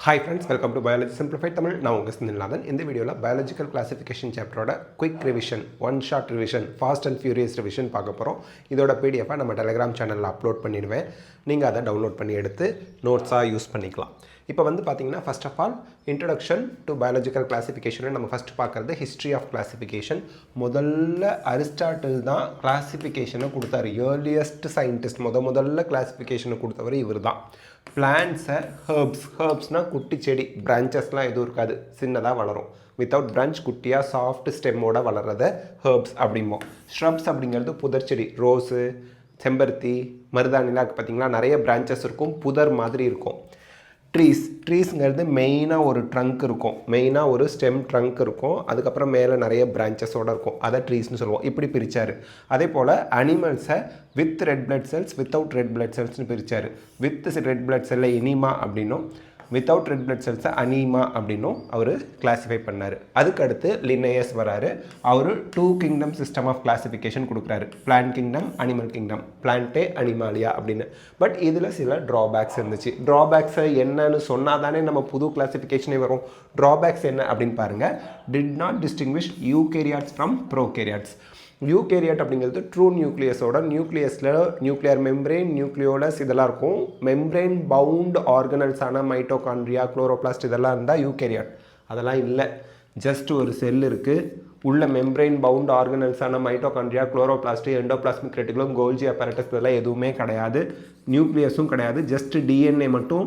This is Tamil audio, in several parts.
Hi friends, welcome to Biology Simplified Tamil. நான் உங்கள் செந்தில்நாதன். இந்த வீடியோவில் பயாலஜிக்கல் கிளாசிஃபிகேஷன் சாப்டரோட quick revision, one short revision, fast and furious revision பார்க்க போகிறோம். இதோட பிடிஎஃபை நம்ம டெலிகிராம் சேனலில் அப்லோட் பண்ணிடுவேன். நீங்கள் அதை டவுன்லோட் பண்ணி எடுத்து நோட்ஸாக யூஸ் பண்ணிக்கலாம். இப்போ வந்து பார்த்தீங்கன்னா first of all introduction to biological classification நம்ம ஃபஸ்ட் பார்க்குறது ஹிஸ்ட்ரி ஆஃப் கிளாசிஃபிகேஷன். முதல்ல அரிஸ்டாட்டில் தான் கிளாசிஃபிகேஷனை கொடுத்தாரு. ஏர்லியஸ்ட் சயின்டிஸ்ட் முதல்ல கிளாசிஃபிகேஷனை கொடுத்தவர் இவர் தான். பிளான்ட்ஸை ஹெர்ப்ஸ்னால் குட்டி செடி, பிரான்ச்சஸ்லாம் எதுவும் இருக்காது, சின்னதாக வளரும். வித்தவுட் பிரான்ச் குட்டியாக சாஃப்ட் ஸ்டெம்மோட வளர்கிறத ஹெர்ப்ஸ் அப்படிம்போம். ஷ்ரப்ஸ் அப்படிங்கிறது புதர் செடி, ரோஸு, செம்பருத்தி, மருதாணிலாம் பார்த்தீங்களா, நிறைய பிரான்ச்சஸ் இருக்கும், புதர் மாதிரி இருக்கும். ட்ரீஸ்ங்கிறது மெயினாக ஒரு ட்ரங்க் இருக்கும், மெயினாக ஒரு ஸ்டெம் ட்ரங்க் இருக்கும், அதுக்கப்புறம் மேலே நிறைய பிரான்ச்சஸோடு இருக்கும், அதை ட்ரீஸ்னு சொல்லுவோம். இப்படி பிரித்தார். அதே போல் அனிமல்ஸை with red blood cells, without red blood செல்ஸ்னு பிரித்தார். வித் ரெட் பிளட் செல்லை எனிமா அப்படின்னும், வித்தவுட் ரெட் பிளட் செல்ஸை அனீமா அப்படின்னும் அவர் கிளாஸிஃபை பண்ணார். அதுக்கடுத்து லின்னேயஸ் வராரு. அவர் 2 கிங்டம் சிஸ்டம் ஆஃப் கிளாஸிஃபிகேஷன் கொடுக்குறாரு. Plant kingdom, animal kingdom, Plantae Animalia அப்படின்னு. பட் இதில் சில ட்ராபேக்ஸ் இருந்துச்சு. ட்ராபேக்ஸை என்னன்னு சொன்னால் தானே நம்ம புது கிளாஸிஃபிகேஷனே வரும். ட்ராபேக்ஸ் என்ன அப்படின்னு பாருங்கள். Did not distinguish eukaryotes from prokaryotes. Eukaryote அப்படிங்கிறது ட்ரூ நியூக்ளியஸோட நியூக்ளியஸில் நியூக்ளியர் மெம்ப்ரெயின், நியூக்ளியோலஸ் இதெல்லாம் இருக்கும். மெம்ப்ரெயின் பவுண்ட் ஆர்கனல்ஸான மைட்டோகாண்ட்ரியா, குளோரோபிளாஸ்ட் இதெல்லாம் இருந்தால் யூகேரியாட். அதெல்லாம் இல்லை. ஜஸ்ட் ஒரு செல் இருக்குது, உள்ள மெம்ப்ரெயின் பவுண்ட் ஆர்கனல்ஸான mitochondria, chloroplast, endoplasmic reticulum, Golgi apparatus இதெல்லாம் எதுவுமே கிடையாது. நியூக்ளியஸும் கிடையாது. ஜஸ்ட் டிஎன்ஏ மட்டும்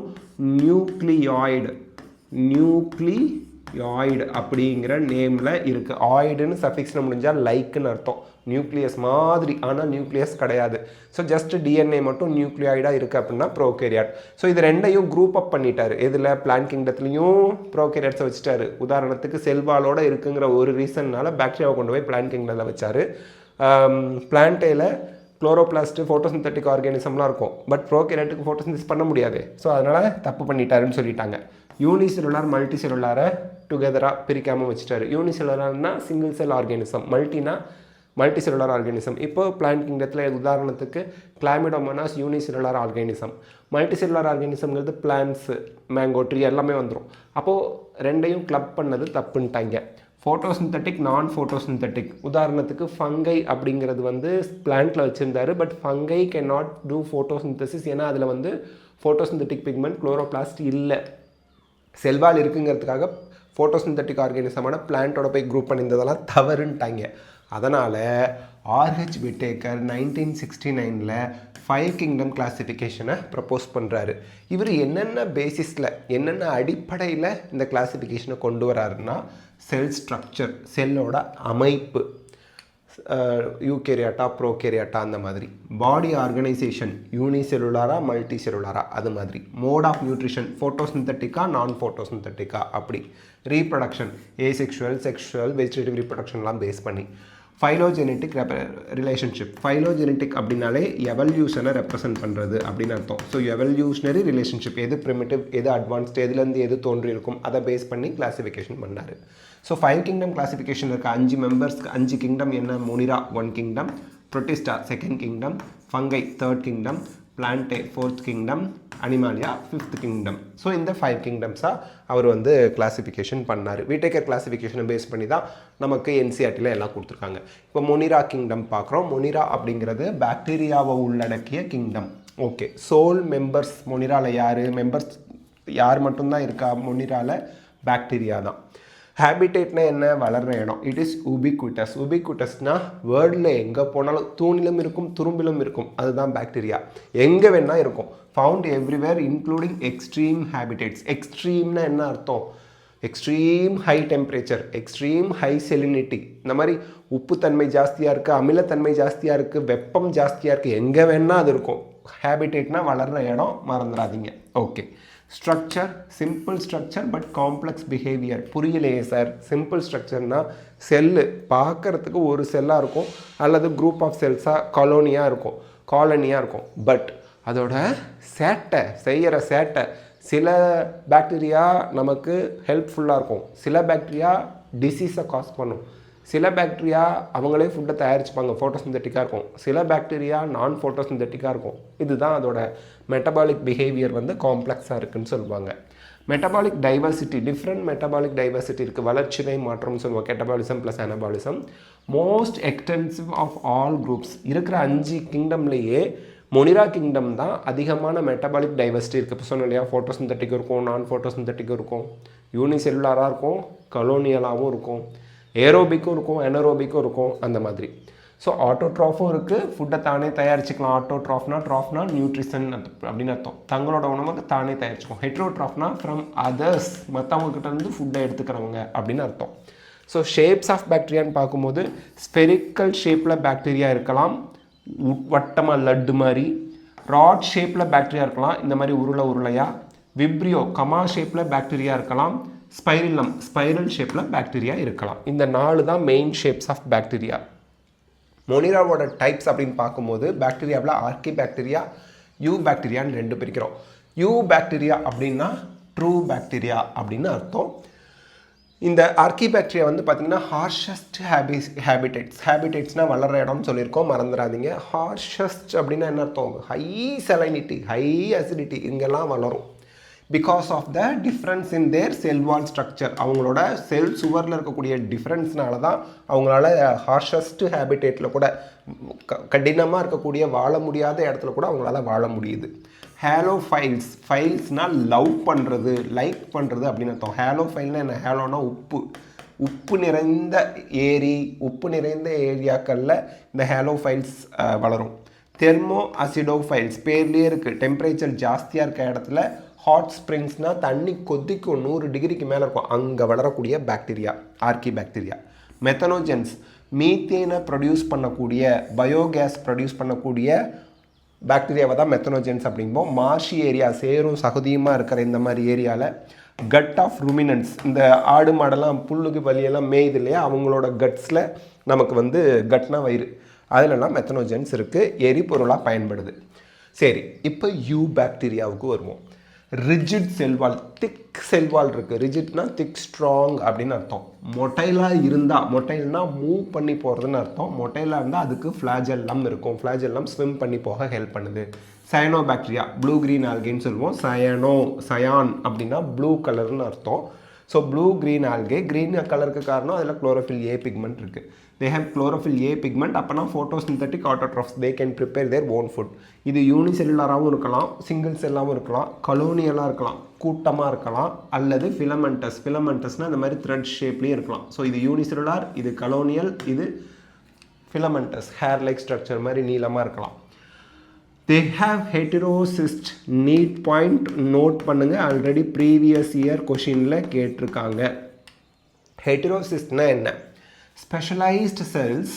நியூக்ளியாய்டு அப்படிங்கிற நேமில் இருக்குது. ஆய்டுன்னு சஃபிக்ஸில் முடிஞ்சால் லைக்குன்னு அர்த்தம். நியூக்ளியஸ் மாதிரி, ஆனால் நியூக்ளியஸ் கிடையாது. ஸோ ஜஸ்ட் டிஎன்ஏ மட்டும் நியூக்ளியாய்டாக இருக்குது அப்படின்னா ப்ரோகேரியாட். ஸோ இது ரெண்டையும் குரூப் அப் பண்ணிட்டார். இதில் பிளான்ட் கிங்டத்துலேயும் ப்ரோகேரியாட்ஸை வச்சுட்டாரு. உதாரணத்துக்கு செல்வாலோடு இருக்குங்கிற ஒரு ரீசன்னால பாக்டீரியாவை கொண்டு போய் பிளான்ட் கிங்டத்தில் வச்சார். பிளான்ட்டேல குளோரோபிளாஸ்ட்டு ஃபோட்டோசிந்தட்டிக் ஆர்கானிசம்லாம் இருக்கும், பட் ப்ரோகேரியாட்டுக்கு ஃபோட்டோசிந்தசிஸ் பண்ண முடியாது. ஸோ அதனால் தப்பு பண்ணிட்டாருன்னு சொல்லிட்டாங்க. யூனிசெல்லுலார், மல்டி செல்லுலாரை டுகெதராக பிரிக்காமல் வச்சுட்டாரு. யூனிசெல்லுலார்னா single cell organism, multicellular organism. இப்போ பிளான்ட் கிங்டத்தில் உதாரணத்துக்கு Chlamydomonas unicellular organism. Multicellular ஆர்கானிசம்ங்கிறது பிளான்ட்ஸு, மேங்கோ ட்ரீ எல்லாமே வந்துடும். அப்போது ரெண்டையும் கிளப் பண்ணது தப்புன்ட்டாங்க. Photosynthetic, non photosynthetic. உதாரணத்துக்கு ஃபங்கை அப்படிங்கிறது வந்து பிளான்ட்டில் வச்சுருந்தாரு, but fungi can not do photosynthesis. ஏன்னா அதில் வந்து ஃபோட்டோசிந்தட்டிக் பிக்மெண்ட் குளோரோபிளாஸ்ட் இல்லை. செல்வால் இருக்குங்கிறதுக்காக ஃபோட்டோசிந்தட்டிக் ஆர்கானிசமான பிளான்ட்டோட போய் குரூப் பண்ணியிருந்ததெல்லாம் தவறுன்ட்டாங்க. அதனால் ஆர்ஹெச் விட்டேக்கர் 1969 5 கிங்டம் கிளாஸிஃபிகேஷனை ப்ரப்போஸ் பண்ணுறாரு. இவர் என்னென்ன பேசிஸில், என்னென்ன அடிப்படையில் இந்த கிளாஸிஃபிகேஷனை கொண்டு வராருன்னா, செல் ஸ்ட்ரக்சர், செல்லோட அமைப்பு, யூகேரியாட்டா ப்ரோகேரியாட்டா அந்த மாதிரி, பாடி ஆர்கனைசேஷன், யூனிசெல்லுலாரா மல்டி செல்லுலாரா அது மாதிரி, மோட் ஆஃப் நியூட்ரிஷன், ஃபோட்டோசிந்தட்டிக்கா நான் ஃபோட்டோசிந்தட்டிக்கா அப்படி, ரீப்ரொடக்ஷன், ஏசெக்ஷுவல், செக்ஷுவல், வெஜிடேட்டிவ் ரீப்ரொடக்ஷன்லாம் பேஸ் பண்ணி, ஃபைலோஜெனட்டிக் ரிலேஷன்ஷிப். ஃபைலோஜெனட்டிக் அப்படின்னாலே எவல்யூஷனை ரெப்ரசன்ட் பண்ணுறது அப்படின்னு அர்த்தம். ஸோ எவல்யூஷனரி ரிலேஷன்ஷிப், எது ப்ரிமிட்டிவ், எது அட்வான்ஸ்டு, எதுலேருந்து எது தோன்றி இருக்கும், அதை பேஸ் பண்ணி கிளாஸிஃபிகேஷன் பண்ணார். ஸோ 5 கிங்டம் கிளாஸிஃபிகேஷன் இருக்க 5 மெம்பர்ஸ்க்கு 5 கிங்டம் என்ன? Monera 1 kingdom, Protista 2nd kingdom, fungi 3rd kingdom, Plantae 4th kingdom, Animalia 5th kingdom. So இந்த 5 கிங்டம்ஸாக அவர் வந்து கிளாஸிஃபிகேஷன் பண்ணார். விட்டேக்கர் கிளாஸிஃபிகேஷனை பேஸ் பண்ணி தான் நமக்கு என்சிஆர்டியில் எல்லாம் கொடுத்துருக்காங்க. இப்போ மொனிரா கிங்டம் பார்க்குறோம். மொனிரா அப்படிங்கிறது பாக்டீரியாவை உள்ளடக்கிய கிங்டம். ஓகே, சோல் மெம்பர்ஸ் மொனிராவில் யார் மட்டும்தான் இருக்கா? மொனிராவில் பாக்டீரியா தான். ஹேபிடேட்னா என்ன? வளர்கிற இடம். It is உபிக்விட்டஸ். உபிக்விட்டஸ்னால் வேர்ல்டில் எங்கே போனாலும் தூணிலும் இருக்கும், துரும்பிலும் இருக்கும், அதுதான் பாக்டீரியா. எங்கே வேணால் இருக்கும். Found everywhere including extreme habitats. எக்ஸ்ட்ரீம்னா என்ன அர்த்தம்? Extreme high temperature, extreme high salinity, இந்த மாதிரி உப்புத்தன்மை ஜாஸ்தியாக இருக்குது, அமிலத்தன்மை ஜாஸ்தியாக இருக்குது, வெப்பம் ஜாஸ்தியாக இருக்குது, எங்கே வேணால் அது இருக்கும். ஹேபிடேட்னா வளர்கிற இடம், மறந்துடாதீங்க. Okay, structure, simple structure but complex behaviour. புரியலையே சார், சிம்பிள் ஸ்ட்ரக்சர்னால் செல்லு பார்க்குறதுக்கு ஒரு செல்லாக இருக்கும், அல்லது குரூப் ஆஃப் செல்ஸாக காலனியாக இருக்கும். பட் அதோட செய்கிற சேட்டை, சில பாக்டீரியா நமக்கு ஹெல்ப்ஃபுல்லாக இருக்கும், சில பாக்டீரியா டிசீஸை காஸ் பண்ணும், சில பாக்டீரியா அவங்களே ஃபுட்டை தயாரிச்சுப்பாங்க, ஃபோட்டோசிந்தட்டிக்காக இருக்கும், சில பாக்டீரியா நான் ஃபோட்டோசிந்தட்டிக்காக இருக்கும். இதுதான் அதோட மெட்டபாலிக் பிஹேவியர் வந்து காம்ப்ளெக்ஸாக இருக்குதுன்னு சொல்லுவாங்க. Metabolic diversity, different metabolic diversity இருக்குது. வளர்ச்சிதை மாற்றம்னு சொல்லுவோம், catabolism plus anabolism. Most extensive of all groups இருக்கிற 5 கிங்டம்லேயே மொனிரா கிங்டம் தான் அதிகமான மெட்டபாலிக் டைவர்சிட்டி இருக்குது. இப்போ சொன்னோம் இல்லையா, ஃபோட்டோசிந்தட்டிக் இருக்கும், நான் ஃபோட்டோசிந்தட்டிக் இருக்கும், யூனிசெல்லுலாராக இருக்கும், கலோனியலாகவும் இருக்கும், ஏரோபிக்கும் இருக்கும், எனரோபிக்கும் இருக்கும், அந்த மாதிரி. ஸோ ஆட்டோட்ராஃபும் இருக்குது, ஃபுட்டை தானே தயாரிச்சுக்கலாம். ட்ராஃப்னா நியூட்ரிஷன் அப்படின்னு அர்த்தம், தங்களோட உணவுக்கு தானே தயாரிச்சுக்கும். ஹெட்ரோட்ராஃப்னா ஃப்ரம் அதர்ஸ், மற்றவங்ககிட்ட இருந்து ஃபுட்டை எடுத்துக்கிறவங்க அப்படின்னு அர்த்தம். ஸோ ஷேப்ஸ் ஆஃப் பாக்டீரியான்னு பார்க்கும்போது ஸ்பெரிக்கல் ஷேப்பில் பாக்டீரியா இருக்கலாம், வட்டமாக லட்டு மாதிரி. ராட் ஷேப்பில் பாக்டீரியா இருக்கலாம், இந்த மாதிரி உருளையாக. விப்ரியோ கமா ஷேப்பில் பாக்டீரியா இருக்கலாம். ஸ்பைரிலம் ஸ்பைரல் ஷேப்பில் பாக்டீரியா இருக்கலாம். இந்த 4 தான் மெயின் ஷேப்ஸ் ஆஃப் பாக்டீரியா. மொனிராவோட டைப்ஸ் அப்படின்னு பார்க்கும்போது பாக்டீரியாவில் ஆர்கி பாக்டீரியா, யூ பாக்டீரியான்னு 2 பிரிக்கிறோம். யூ பாக்டீரியா அப்படின்னா ட்ரூ பாக்டீரியா அப்படின்னு அர்த்தம். இந்த ஆர்கி பாக்டீரியா வந்து பார்த்திங்கன்னா ஹார்ஷஸ்ட் ஹேபிடேட்ஸ்னால் வளர்கிற இடம்னு சொல்லியிருக்கோம், மறந்துடாதீங்க. ஹார்ஷஸ்ட் அப்படின்னா என்ன அர்த்தம்? ஹை சலைனிட்டி, ஹை அசிடிட்டி இங்கெல்லாம் வளரும். Because of the difference in their cell wall structure, அவங்களோட செல் சுவரில் இருக்கக்கூடிய டிஃப்ரென்ஸ்னால தான் அவங்களால ஹார்ஷஸ்ட் ஹேபிடேட்டில் கூட, கடினமாக இருக்கக்கூடிய வாழ முடியாத இடத்துல கூட அவங்களால வாழ முடியுது. ஹேலோஃபைல்ஸ், ஃபைல்ஸ்னால் லவ் பண்ணுறது, லைக் பண்ணுறது அப்படின்னு அர்த்தம். ஹேலோஃபைல்னால் என்ன? ஹேலோனா உப்பு நிறைந்த ஏரி, உப்பு நிறைந்த ஏரியாக்களில் இந்த ஹேலோஃபைல்ஸ் வளரும். தெர்மோ அசிடோஃபைல்ஸ் பேர்லேயே இருக்குது, டெம்பரேச்சர் ஜாஸ்தியாக இருக்க இடத்துல. ஹாட் ஸ்ப்ரிங்ஸ்னால் தண்ணி கொதிக்கும், 100 டிகிரிக்கு மேலே இருக்கும், அங்கே வளரக்கூடிய பாக்டீரியா ஆர்கி பாக்டீரியா. மெத்தனோஜென்ஸ் மீத்தேனை ப்ரொடியூஸ் பண்ணக்கூடிய, பயோகேஸ் ப்ரொடியூஸ் பண்ணக்கூடிய பாக்டீரியாவை தான் மெத்தனோஜென்ஸ் அப்படிம்போம். மார்ஷி ஏரியா, சேரும் சகுதியுமாக இருக்கிற இந்த மாதிரி ஏரியாவில். கட் ஆஃப் ருமினன்ஸ், இந்த ஆடு மாடெல்லாம் புல்லுக்கு வலியெல்லாம் மேய்து இல்லையா, அவங்களோட கட்ஸில் நமக்கு வந்து கட்னா வயிறு, அதிலெல்லாம் மெத்தனோஜென்ஸ் இருக்குது, எரிபொருளாக பயன்படுது. சரி, இப்போ யூ பாக்டீரியாவுக்கு வருவோம். ரிஜிட் செல்வால், திக் செல்வால் இருக்குது. ரிஜிட்னா திக், ஸ்ட்ராங் அப்படின்னு அர்த்தம். மொட்டைலாக இருந்தால், மொட்டைல்னா மூவ் பண்ணி போகிறதுன்னு அர்த்தம். மொட்டைலாக இருந்தால் அதுக்கு ஃப்ளாஜெல்லம் இருக்கும், ஃப்ளாஜெல்லம் ஸ்விம் பண்ணி போக ஹெல்ப் பண்ணுது. சயனோ பாக்டீரியா, ப்ளூ க்ரீன் ஆல்கேன்னு சொல்லுவோம். சயான் அப்படின்னா ப்ளூ கலர்னு அர்த்தம். So blue green algae, green கலருக்கு காரணம் அதில் குளோரோஃபில் ஏ பிக்மெண்ட் இருக்குது. They have chlorophyll a pigment. அப்போனா photosynthetic autotrophs, they can prepare their own food. இது யூனிசெல்லுலராகவும் இருக்கலாம், சிங்கிள் செல்லாகவும் இருக்கலாம், கலோனியலாக இருக்கலாம், கூட்டமாக இருக்கலாம், அல்லது ஃபிலமெண்டஸ்னால் இந்த மாதிரி த்ரெட் ஷேப்லேயும் இருக்கலாம். ஸோ இது யூனிசெல்லுலார், இது கலோனியல், இது ஃபிலமெண்டஸ், ஹேர் லைக் ஸ்ட்ரக்சர் மாதிரி நீளமாக இருக்கலாம். They have heterocyst, neat point note பண்ணுங்கள், ஆல்ரெடி ப்ரீவியஸ் இயர் கொஷினில் கேட்டிருக்காங்க. ஹெட்டரோசிஸ்ட்னா என்ன? ஸ்பெஷலைஸ்டு செல்ஸ்,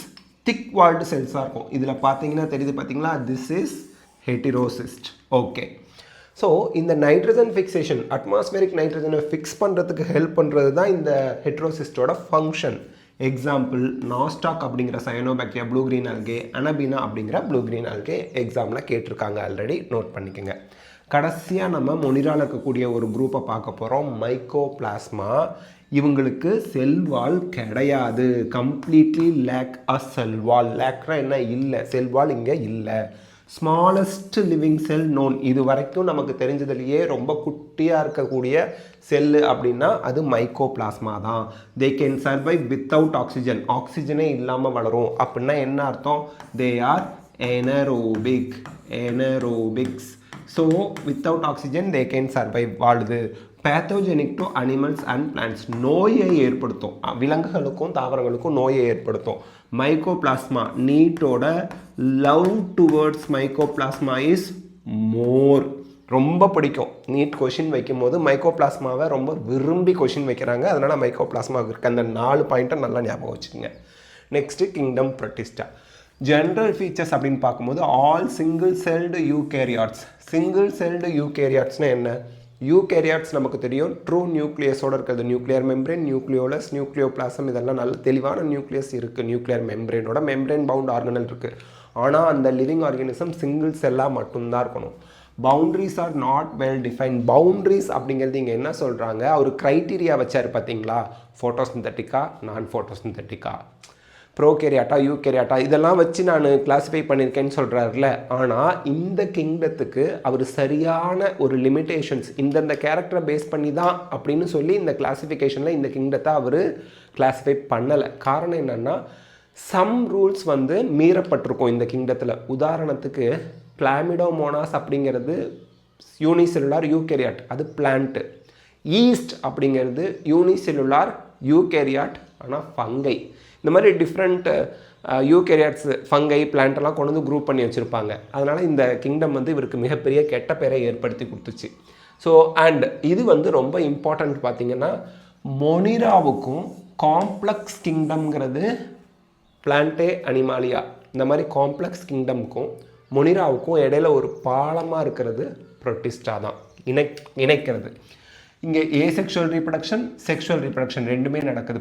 திக் வால்டு செல்ஸாக இருக்கும். இதில் பார்த்தீங்கன்னா தெரியுது பார்த்தீங்களா, this is heterocyst. Okay, so இந்த நைட்ரஜன் ஃபிக்சேஷன், அட்மாஸ்பியரிக் நைட்ரஜனை ஃபிக்ஸ் பண்ணுறதுக்கு ஹெல்ப் பண்ணுறது தான் இந்த ஹெட்டரோசிஸ்டோட ஃபங்க்ஷன். எக்ஸாம்பிள், நாஸ்டாக் அப்படிங்கிற cyanobacteria blue green algae, Anabaena அப்படிங்கிற ப்ளூ க்ரீன் ஆல்கே எக்ஸாமில் கேட்டிருக்காங்க, ஆல்ரெடி நோட் பண்ணிக்கோங்க. கடைசியாக நம்ம மொனிராவில் இருக்கக்கூடிய ஒரு குரூப்பை பார்க்க போகிறோம், மைக்கோபிளாஸ்மா. இவங்களுக்கு செல்வால் கிடையாது, கம்ப்ளீட்லி லேக் அ செல்வால். லேக்னா என்ன? இல்லை, செல்வால் இங்கே இல்லை. ஸ்மாலஸ்ட் லிவிங் செல் நோன், இது வரைக்கும் நமக்கு தெரிஞ்சதுலேயே ரொம்ப குட்டியாக இருக்கக்கூடிய செல்லு அப்படின்னா அது மைக்கோபிளாஸ்மா தான். They can survive without oxygen, ஆக்சிஜனே இல்லாமல் வளரும். அப்படின்னா என்ன அர்த்தம்? They are anaerobics. So without oxygen they can survive, வாழுது. Pathogenic to animals and plants, நோயை ஏற்படுத்தும், விலங்குகளுக்கும் தாவரங்களுக்கும் நோயை ஏற்படுத்தும். மைக்கோபிளாஸ்மா, நீட்டோட love towards mycoplasma is more. ரொம்ப பிடிக்கும், நீட் கொஷின் வைக்கும் போது மைக்கோபிளாஸ்மாவை ரொம்ப விரும்பி கொஷின் வைக்கிறாங்க, அதனால் மைக்கோபிளாஸ்மாவுக்கு இருக்க அந்த 4 பாயிண்ட்டை நல்லா ஞாபகம் வச்சுக்கோங்க. Next kingdom Protista. General features அப்படின்னு பார்க்கும்போது all single celled eukaryotes. Single celled யூகேரியாட்ஸ்னால் என்ன? யூகேரியாட்ஸ் நமக்கு தெரியும், ட்ரூ நியூக்ளியஸோடு இருக்கிறது. நியூக்ளியர் மெம்ப்ரேன், நியூக்ளியோலஸ், நியூக்ளியோபிளாசம், இதெல்லாம் நல்ல தெளிவான நியூக்ளியஸ் இருக்குது. நியூக்ளியர் மெம்ப்ரேனோட மெம்ப்ரேன் பவுண்ட் ஆர்கனல் இருக்குது. ஆனால் அந்த லிவிங் ஆர்கானிசம் சிங்கிள் செல்லாக மட்டும்தான் இருக்கணும். Boundaries are not well define. Boundaries அப்படிங்கிறது இங்கே என்ன சொல்கிறாங்க, அவர் க்ரைட்டீரியா வச்சார் பார்த்தீங்களா, ஃபோட்டோசிந்தட்டிக்கா நான் ஃபோட்டோசிந்தட்டிக்கா. ப்ரோகேரியாட்டா யூகேரியாட்டா இதெல்லாம் வச்சு நான் கிளாஸிஃபை பண்ணியிருக்கேன்னு சொல்கிறாருல. ஆனால் இந்த கிங்டத்துக்கு அவர் சரியான ஒரு லிமிட்டேஷன்ஸ் இந்தந்த கேரக்டரை பேஸ் பண்ணி தான் அப்படின்னு சொல்லி இந்த கிளாஸிஃபிகேஷனில் இந்த கிங்டத்தை அவர் கிளாஸிஃபை பண்ணலை. காரணம் என்னென்னா சம் ரூல்ஸ் வந்து மீறப்பட்டிருக்கும் இந்த கிங்டத்தில். உதாரணத்துக்கு பிளாமிடோமோனாஸ் அப்படிங்கிறது யூனிசெல்லுலார் யூகேரியாட், அது பிளான்ட்டு. ஈஸ்ட் அப்படிங்கிறது யூனிசெல்லுலார் யூகேரியாட் ஆனால் ஃபங்கை. இந்த மாதிரி டிஃப்ரெண்ட் யூகேரியாட்ஸ் ஃபங்கை பிளான்ட்டெல்லாம் கொண்டு வந்து குரூப் பண்ணி வச்சுருப்பாங்க. அதனால் இந்த கிங்டம் வந்து இவருக்கு மிகப்பெரிய கெட்ட பேரை ஏற்படுத்தி கொடுத்துச்சு. ஸோ அண்ட் இது வந்து ரொம்ப இம்பார்ட்டண்ட் பார்த்திங்கன்னா மொனிராவுக்கும் காம்ப்ளெக்ஸ் கிங்டம்ங்கிறது பிளான்டே அனிமாலியா இந்த மாதிரி காம்ப்ளெக்ஸ் கிங்டமுக்கும் மொனிராவுக்கும் இடையில ஒரு பாலமாக இருக்கிறது ப்ரோட்டிஸ்டா தான் இணைக்கிறது. இங்கே ஏசெக்ஷுவல் ரீப்ரொடக்ஷன் செக்ஷுவல் ரீப்ரொடக்ஷன் ரெண்டுமே நடக்குது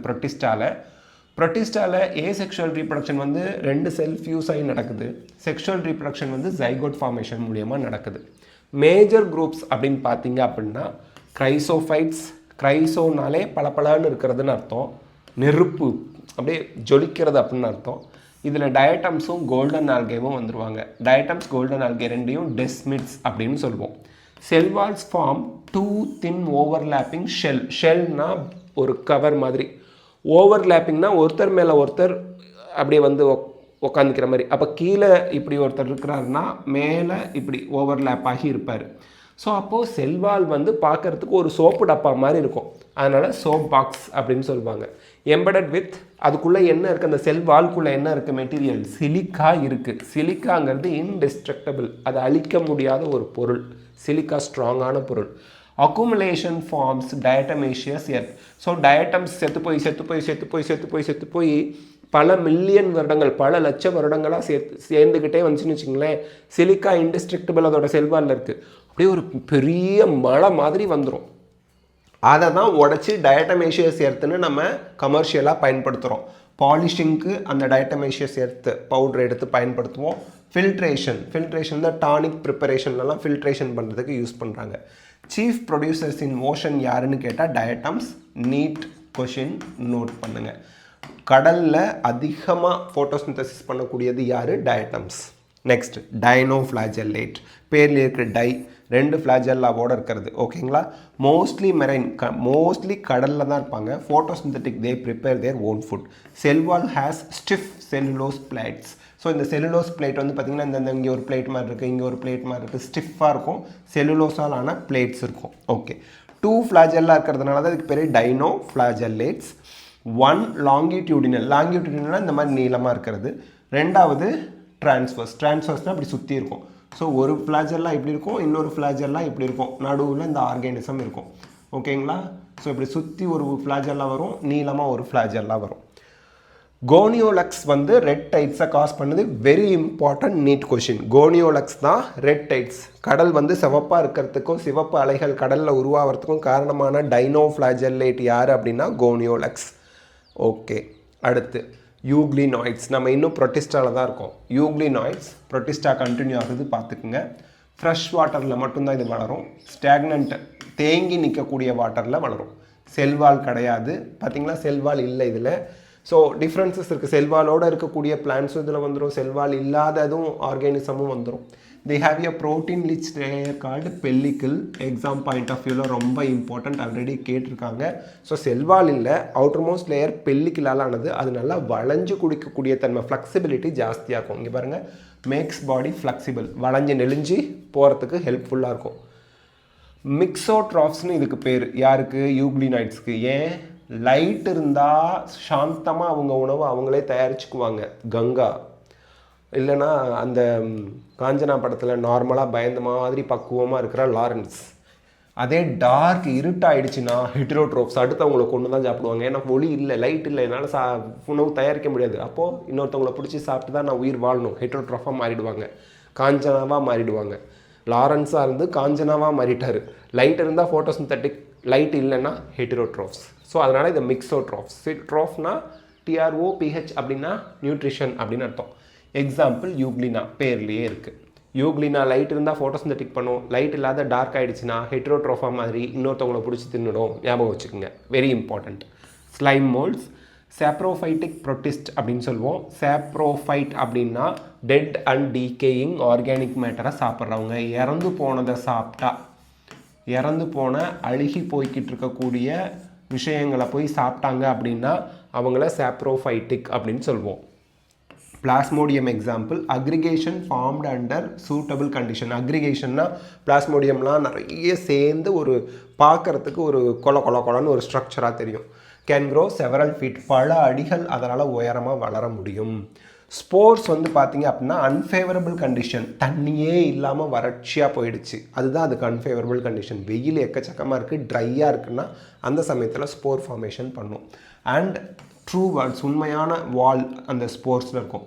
ப்ரோட்டிஸ்டாவில் ஏசெக்ஷுவல் ரீப்ரொடக்ஷன் வந்து 2 செல்ஃப் யூஸ் ஆகி நடக்குது. செக்ஷுவல் ரீப்ரொடக்ஷன் வந்து ஜைகோட் ஃபார்மேஷன் மூலியமாக நடக்குது. மேஜர் குரூப்ஸ் அப்படின்னு பார்த்தீங்க அப்படின்னா கிரைசோஃபைட்ஸ், கிரைசோனாலே பளபளன்னு இருக்கிறதுன்னு அர்த்தம், நெருப்பு அப்படியே ஜொலிக்கிறது அப்படின்னு அர்த்தம். இதில் டயட்டம்ஸும் கோல்டன் ஆல்கேவும் வந்துடுவாங்க. டயட்டம்ஸ் கோல்டன் ஆல்கே ரெண்டையும் டெஸ்மிட்ஸ் அப்படின்னு சொல்லுவோம். செல்வால்ஸ் ஃபார்ம் 2 thin ஓவர்லேப்பிங் ஷெல்னா ஒரு கவர் மாதிரி. ஓவர்லேப்பிங்னா ஒருத்தர் மேலே ஒருத்தர் அப்படியே வந்து உக்காந்துக்கிற மாதிரி. அப்போ கீழே இப்படி ஒருத்தர் இருக்கிறாருன்னா மேலே இப்படி ஓவர்லேப் ஆகி இருப்பார். ஸோ அப்போது செல்வால் வந்து பார்க்குறதுக்கு ஒரு சோப்பு டப்பா மாதிரி இருக்கும். அதனால் சோப் பாக்ஸ் அப்படின்னு சொல்லுவாங்க. எம்படட் வித் அதுக்குள்ளே என்ன இருக்குது, அந்த செல்வால்குள்ளே என்ன இருக்குது மெட்டீரியல், சிலிக்கா இருக்குது. சிலிக்காங்கிறது இன்டெஸ்ட்ரக்டபிள், அதை அழிக்க முடியாத ஒரு பொருள். சிலிக்கா ஸ்ட்ராங்கான பொருள். Accumulation forms diatomaceous earth. So diatoms செத்து போய் பல மில்லியன் வருடங்கள் பல லட்ச வருடங்களாக சேர்ந்துக்கிட்டே வந்துச்சுன்னு வச்சுங்களேன். சிலிக்கா இன்டெஸ்ட்ரக்டபிள் அதோட செல்வாலில் இருக்குது. அப்படியே ஒரு பெரிய மலை மாதிரி வந்துடும். அதை தான் உடச்சி டயட்டமேஷியஸ் எர்த்துன்னு நம்ம கமர்ஷியலாக பயன்படுத்துகிறோம். பாலிஷிங்க்கு அந்த டயட்டமேஷியஸ் எர்த்து பவுடர் எடுத்து பயன்படுத்துவோம். ஃபில்ட்ரேஷன் தான் டானிக் ப்ரிப்பரேஷன்லாம் ஃபில்ட்ரேஷன் பண்ணுறதுக்கு யூஸ் பண்ணுறாங்க. சீஃப் ப்ரொடியூசர்ஸ் இன் ஓஷன் யாருன்னு கேட்டால் டயட்டம்ஸ். நீட் கொஷின், நோட் பண்ணுங்கள். கடலில் அதிகமாக ஃபோட்டோசிந்தசிஸ் பண்ணக்கூடியது யார்? டயட்டம்ஸ். நெக்ஸ்ட் டைனோஃப்ளாஜெல்லேட். பேரில் இருக்கிற டை 2 ஃப்ளாஜெல்லாவோடு இருக்கிறது. ஓகேங்களா? மோஸ்ட்லி மெரைன் மோஸ்ட்லி கடலில் தான் இருப்பாங்க. Photosynthetic they prepare their own food. Cell wall has stiff cellulose plates. So இந்த செல்லுலோஸ் பிளேட் வந்து பார்த்திங்கன்னா இந்த இங்கே ஒரு பிளேட் மாதிரி இருக்குது, இங்கே ஒரு பிளேட் மாதிரி இருக்குது, ஸ்டிஃபாக இருக்கும். செல்லுலோஸால் ஆன பிளேட்ஸ் இருக்கும். ஓகே, 2 ஃப்ளாஜெல்லா இருக்கிறதுனால தான் இதுக்கு பேர் டைனோஃப்ளாஜெல்லேட்ஸ். 1 லாங்கிடியூடினல் இந்த மாதிரி நீளமாக இருக்கிறது. 2வது டிரான்ஸ்வர்ஸ்னால் இப்படி சுற்றி இருக்கும். ஸோ ஒரு ஃப்ளாஜெல்லா இப்படி இருக்கும், இன்னொரு ஃப்ளாஜெல்லா இப்படி இருக்கும், நடுவில் இந்த ஆர்கானிசம் இருக்கும். ஓகேங்களா? ஸோ இப்படி சுற்றி ஒரு ஃப்ளாஜெல்லா வரும், நீளமாக ஒரு ஃப்ளாஜெல்லா வரும். கோனியோலக்ஸ் வந்து ரெட் டைட்ஸை காஸ் பண்ணுது. Very important NEET question. Gonyaulax தான் ரெட் டைட்ஸ். கடல் வந்து சிவப்பாக இருக்கிறதுக்கும் சிவப்பு அலைகள் கடலில் உருவாகிறதுக்கும் காரணமான டைனோஃப்ளாஜெல்லேட் யார் அப்படின்னா கோனியோலக்ஸ். ஓகே, அடுத்து யூக்ளினாய்ட்ஸ். நம்ம இன்னும் ப்ரோட்டிஸ்டாவில் தான் இருக்கோம். யூக்ளினாய்ட்ஸ் ப்ரோட்டிஸ்டா கண்டினியூ ஆகுது, பார்த்துக்குங்க. ஃப்ரெஷ் வாட்டரில் மட்டும்தான் இது வளரும். ஸ்டாக்னண்ட் தேங்கி நிற்கக்கூடிய வாட்டரில் வளரும். செல்வால் கிடையாது. பார்த்திங்களா, செல்வால் இல்லை இதில். ஸோ டிஃப்ரென்சஸ் இருக்குது. செல்வாலோடு இருக்கக்கூடிய பிளான்ஸும் இதில் வந்துடும், செல்வால் இல்லாததும் ஆர்கானிசமும் வந்துடும். They have a protein rich layer called pellicle. Exam point of வியூவில் ரொம்ப இம்பார்ட்டண்ட், ஆல்ரெடி கேட்டிருக்காங்க. ஸோ செல்வால் இல்லை, அவுட்டர் மோஸ்ட் லேயர் பெல்லிக்கிளால் ஆனது. அது நல்லா வளைஞ்சு குடிக்கக்கூடிய தன்மை, ஃப்ளெக்சிபிலிட்டி ஜாஸ்தியாக இருக்கும். இங்கே பாருங்கள், மேக்ஸ் பாடி ஃப்ளெக்சிபிள், வளைஞ்சு நெளிஞ்சு போகிறதுக்கு ஹெல்ப்ஃபுல்லாக இருக்கும். மிக்ஸோட்ராஃப்ஸ்னு இதுக்கு பேர். யாருக்கு? யூக்ளினாய்ட்ஸ்க்கு. ஏன்? லைட் இருந்தால் சாந்தமாக அவங்க உணவை அவங்களே தயாரிச்சுக்குவாங்க. கங்கா இல்லைன்னா அந்த காஞ்சனா படத்தில் நார்மலாக பயந்த மாதிரி பக்குவமாக இருக்கிற லாரன்ஸ். அதே டார்க் இருட்டாயிடுச்சுன்னா ஹெட்ரோட்ரோப்ஸ் அடுத்தவங்களை கொண்டு தான் சாப்பிடுவாங்க. ஏன்னா ஒளி இல்லை, லைட் இல்லை, என்னால் உணவு தயாரிக்க முடியாது. அப்போது இன்னொருத்தவங்களை பிடிச்சி சாப்பிட்டு தான் நான் உயிர் வாழணும். ஹெட்ரோட்ரோஃபாக மாறிடுவாங்க, காஞ்சனாவாக மாறிடுவாங்க. லாரன்ஸாக இருந்து காஞ்சனாவாக மாறிட்டார். லைட் இருந்தால் ஃபோட்டோசிந்தட்டிக், லைட் இல்லைன்னா ஹெட்ரோட்ரோப்ஸ். ஸோ அதனால் இது மிக்ஸோட்ராஃப்ஸ். ட்ரோஃப்னா TROPH அப்படின்னா நியூட்ரிஷன் அப்படின்னு அர்த்தம். எக்ஸாம்பிள் யூக்ளினா, பேர்லேயே இருக்குது. யூக்ளினா லைட் இருந்தால் ஃபோட்டோசிந்தட்டிக் பண்ணும், லைட் இல்லாத டார்க் ஆகிடுச்சுன்னா ஹெட்ரோட்ரோஃபா மாதிரி இன்னொருத்தவங்களை பிடிச்சி தின்னுடும். ஞாபகம் வச்சுக்கோங்க, very important. Slime moulds. Saprophytic protist அப்படின்னு சொல்லுவோம். சாப்ரோஃபைட் அப்படின்னா டெட் அண்ட் டீகேயிங் ஆர்கானிக் மேட்டரை சாப்பிட்றவங்க. இறந்து போனதை சாப்பிட்டா, இறந்து போன அழுகி போய்கிட்டு இருக்கக்கூடிய விஷயங்களை போய் சாப்பிட்டாங்க அப்படின்னா அவங்கள சாப்ரோஃபைட்டிக் அப்படின்னு சொல்லுவோம். Plasmodium example, aggregation formed under suitable condition. அக்ரிகேஷன்னா பிளாஸ்மோடியம்லாம் நிறைய சேர்ந்து ஒரு பார்க்குறதுக்கு ஒரு கொலன்னு ஒரு ஸ்ட்ரக்சராக தெரியும். கேன் க்ரோ செவரல் ஃபீட், பல அடிகள் அதனால் உயரமாக வளர முடியும். ஸ்போர்ட்ஸ் வந்து பார்த்திங்க அப்படின்னா அன்ஃபேவரபிள் கண்டிஷன், தண்ணியே இல்லாமல் வறட்சியாக போயிடுச்சு, அதுதான் அதுக்கு அன்ஃபேவரபிள் கண்டிஷன். வெயில் எக்கச்சக்கமாக இருக்குது, ட்ரையாக இருக்குன்னா அந்த சமயத்தில் ஸ்போர் ஃபார்மேஷன் பண்ணும். அண்ட் ட்ரூ வால்ஸ், உண்மையான வால் அந்த ஸ்போர்ட்ஸில் இருக்கும்.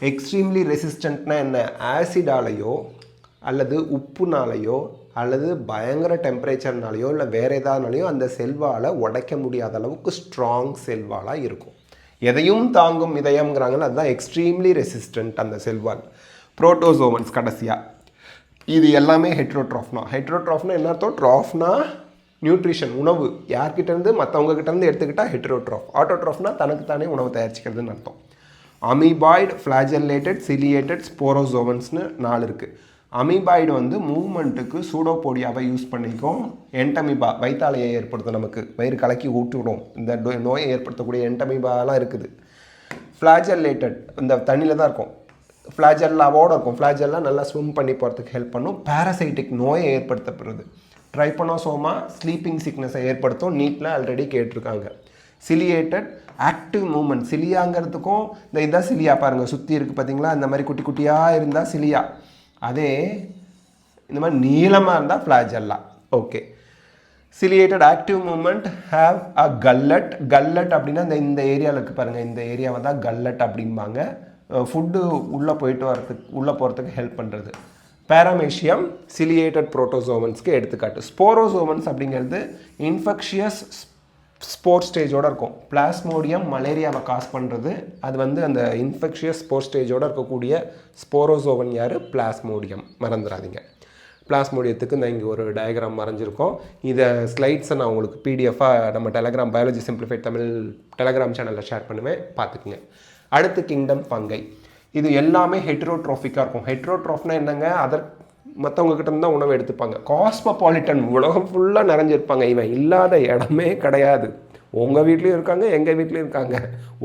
எக்ஸ்ட்ரீம்லி ரெசிஸ்டன்ட்னா என்ன, ஆசிடாலேயோ அல்லது உப்புனாலேயோ அல்லது பயங்கர டெம்பரேச்சர்னாலேயோ இல்லை வேறு ஏதாவதுனாலையோ அந்த செல்வால் உடைக்க முடியாத அளவுக்கு ஸ்ட்ராங் செல்வாலாக இருக்கும். எதையும் தாங்கும் இதயம்ங்கிறாங்கல்ல, அதுதான் எக்ஸ்ட்ரீம்லி ரெசிஸ்டன்ட் அந்த செல்வால். புரோட்டோசோவன்ஸ் கடைசியாக, இது எல்லாமே ஹெட்ரோட்ராஃப்னா. ஹெட்ரோட்ராஃப்னா என்ன அர்த்தம், ட்ராஃப்னா நியூட்ரிஷன், உணவு யார்கிட்டேருந்து மற்றவங்ககிட்டேருந்து எடுத்துக்கிட்டால் ஹெட்ரோட்ராஃப். ஆட்டோட்ராஃப்னா தனக்கு தானே உணவு தயாரிச்சிக்கிறதுன்னு அர்த்தம். அமீபாய்டு, ஃப்ளாஜெல்லேட்டட், சிலியேட்டட், ஸ்போரோசோவன்ஸ்னு 4 இருக்குது. அமீபாய்டு வந்து மூவ்மெண்ட்டுக்கு சூடோபோடியாவை யூஸ் பண்ணிக்கும். என்டமீபா வயிற்றாலையை ஏற்படுத்தும், நமக்கு வயிறு கலக்கி ஊட்டுவிடும், இந்த நோயை ஏற்படுத்தக்கூடிய என்டமீபாலாம் இருக்குது. ஃப்ளாஜெல்லேட்டட் இந்த தண்ணியில் தான் இருக்கும், ஃப்ளாஜெல்லாவோடு இருக்கும். ஃப்ளாஜெல்லாம் நல்லா ஸ்விம் பண்ணி போகிறதுக்கு ஹெல்ப் பண்ணும். பேராசைட்டிக் நோயை ஏற்படுத்தப்படுறது. ட்ரைபனோசோமா ஸ்லீப்பிங் சிக்னஸை ஏற்படுத்தும், நீட்டில் ஆல்ரெடி கேட்டிருக்காங்க. சிலியேட்டட் ஆக்டிவ் மூமெண்ட், சிலியாங்கிறதுக்கும் இந்த இதான் சிலியா பாருங்கள் சுற்றி இருக்குது பார்த்தீங்களா, இந்த மாதிரி குட்டி குட்டியாக இருந்தால் சிலியா, அதே இந்த மாதிரி நீளமாக இருந்தால் flagella. Okay, ciliated active movement have a gullet. Gullet அப்படின்னா இந்த ஏரியாவில் இருக்குது பாருங்கள், இந்த ஏரியாவை தான் கல்லட் அப்படிம்பாங்க. ஃபுட்டு உள்ளே போகிறதுக்கு ஹெல்ப் பண்ணுறது. பேராமேஷியம் சிலியேட்டட் புரோட்டோசோவன்ஸ்க்கு எடுத்துக்காட்டு. ஸ்போரோசோவன்ஸ் அப்படிங்கிறது இன்ஃபெக்ஷியஸ் ஸ்போர் ஸ்டேஜோடு இருக்கும். பிளாஸ்மோடியம் மலேரியாவை காஸ் பண்ணுறது, அது வந்து அந்த இன்ஃபெக்ஷியஸ் ஸ்போர் ஸ்டேஜோடு இருக்கக்கூடிய ஸ்போரோசோவன் யார், பிளாஸ்மோடியம், மறந்துடாதீங்க. பிளாஸ்மோடியத்துக்கு நான் இங்கே ஒரு டயக்ராம் வரைஞ்சிருக்கோம். இதை ஸ்லைட்ஸை நான் உங்களுக்கு பிடிஎஃபாக நம்ம Telegram biology simplified Tamil Telegram சேனலில் ஷேர் பண்ணுவேன், பார்த்துக்குங்க. அடுத்து கிங்டம் ஃபங்கை. இது எல்லாமே ஹெட்ரோட்ரோஃபிக்காக இருக்கும். ஹெட்ரோட்ரோஃப்னா என்னங்க, மற்றவங்க கிட்டேருந்து தான் உணவு எடுத்துப்பாங்க. காஸ்மோபாலிட்டன், உலகம் ஃபுல்லாக நிறைஞ்சிருப்பாங்க, இவன் இல்லாத இடமே கிடையாது. உங்கள் வீட்லேயும் இருக்காங்க, எங்கள் வீட்லேயும் இருக்காங்க,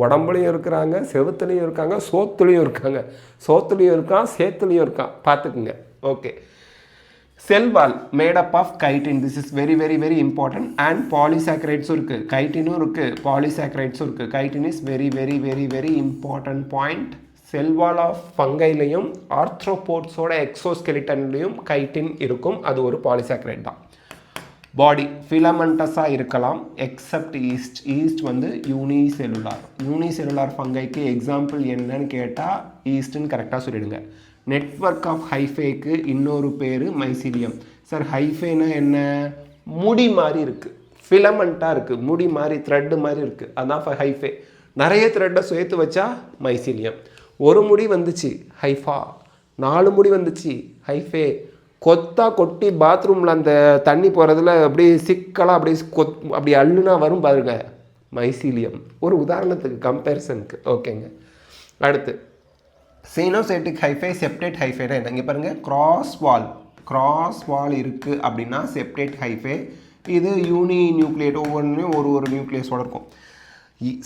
உடம்புலையும் இருக்கிறாங்க, செவுத்துலேயும் இருக்காங்க, சோத்துலேயும் இருக்காங்க, சோத்துலேயும் இருக்கான், சேத்துலேயும் இருக்கான், பார்த்துக்குங்க. ஓகே, cell wall made up of chitin, this is very very very important. And பாலிசாக்ரைட்ஸும் இருக்குது, கைட்டினும் இருக்குது, பாலிசாக்ரைட்ஸும் இருக்குது. Chitin is very very very very important point. Cell wall of ஃபங்கைலையும் ஆர்த்ரோபோட்ஸோட எக்ஸோஸ்கெலிட்டன்லையும் கைட்டின் இருக்கும், அது ஒரு பாலிசாக்ரைட் தான். பாடி ஃபிலமெண்டஸாக இருக்கலாம் எக்ஸப்ட் ஈஸ்ட். ஈஸ்ட் வந்து யூனிசெல்லுலார். யூனிசெல்லுலார் ஃபங்கைக்கு எக்ஸாம்பிள் என்னன்னு கேட்டால் ஈஸ்ட்டுன்னு கரெக்டாக சொல்லிடுங்க. நெட்வொர்க் ஆஃப் ஹைஃபேக்கு இன்னொரு பேர் மைசீலியம். சார் ஹைஃபேனா என்ன, முடி மாதிரி இருக்குது, ஃபிலமெண்ட்டாக இருக்குது, முடி மாதிரி த்ரெட்டு மாதிரி இருக்குது, அதுதான் ஹைஃபே. நிறைய த்ரெட்டை சேர்த்து வச்சா மைசீலியம். ஒரு முடி வந்துச்சு ஹைஃபா, 4 முடி வந்துச்சு ஹைஃபே. கொட்டி பாத்ரூமில் அந்த தண்ணி போகிறதுல அப்படியே சிக்கலாக அப்படியே அப்படி அள்ளுனா வரும் பாருங்க, மைசீலியம். ஒரு உதாரணத்துக்கு கம்பேரிசனுக்கு. ஓகேங்க. அடுத்து சீனோசைட்டிக் ஹைஃபே, செப்டேட் ஹைஃபேனா என்ன, இங்கே பாருங்கள், கிராஸ் வால் இருக்குது அப்படின்னா செப்டேட் ஹைஃபே. இது யூனி நியூக்ளியேட், ஒவ்வொன்றும் ஒரு நியூக்ளியஸோடு இருக்கும்.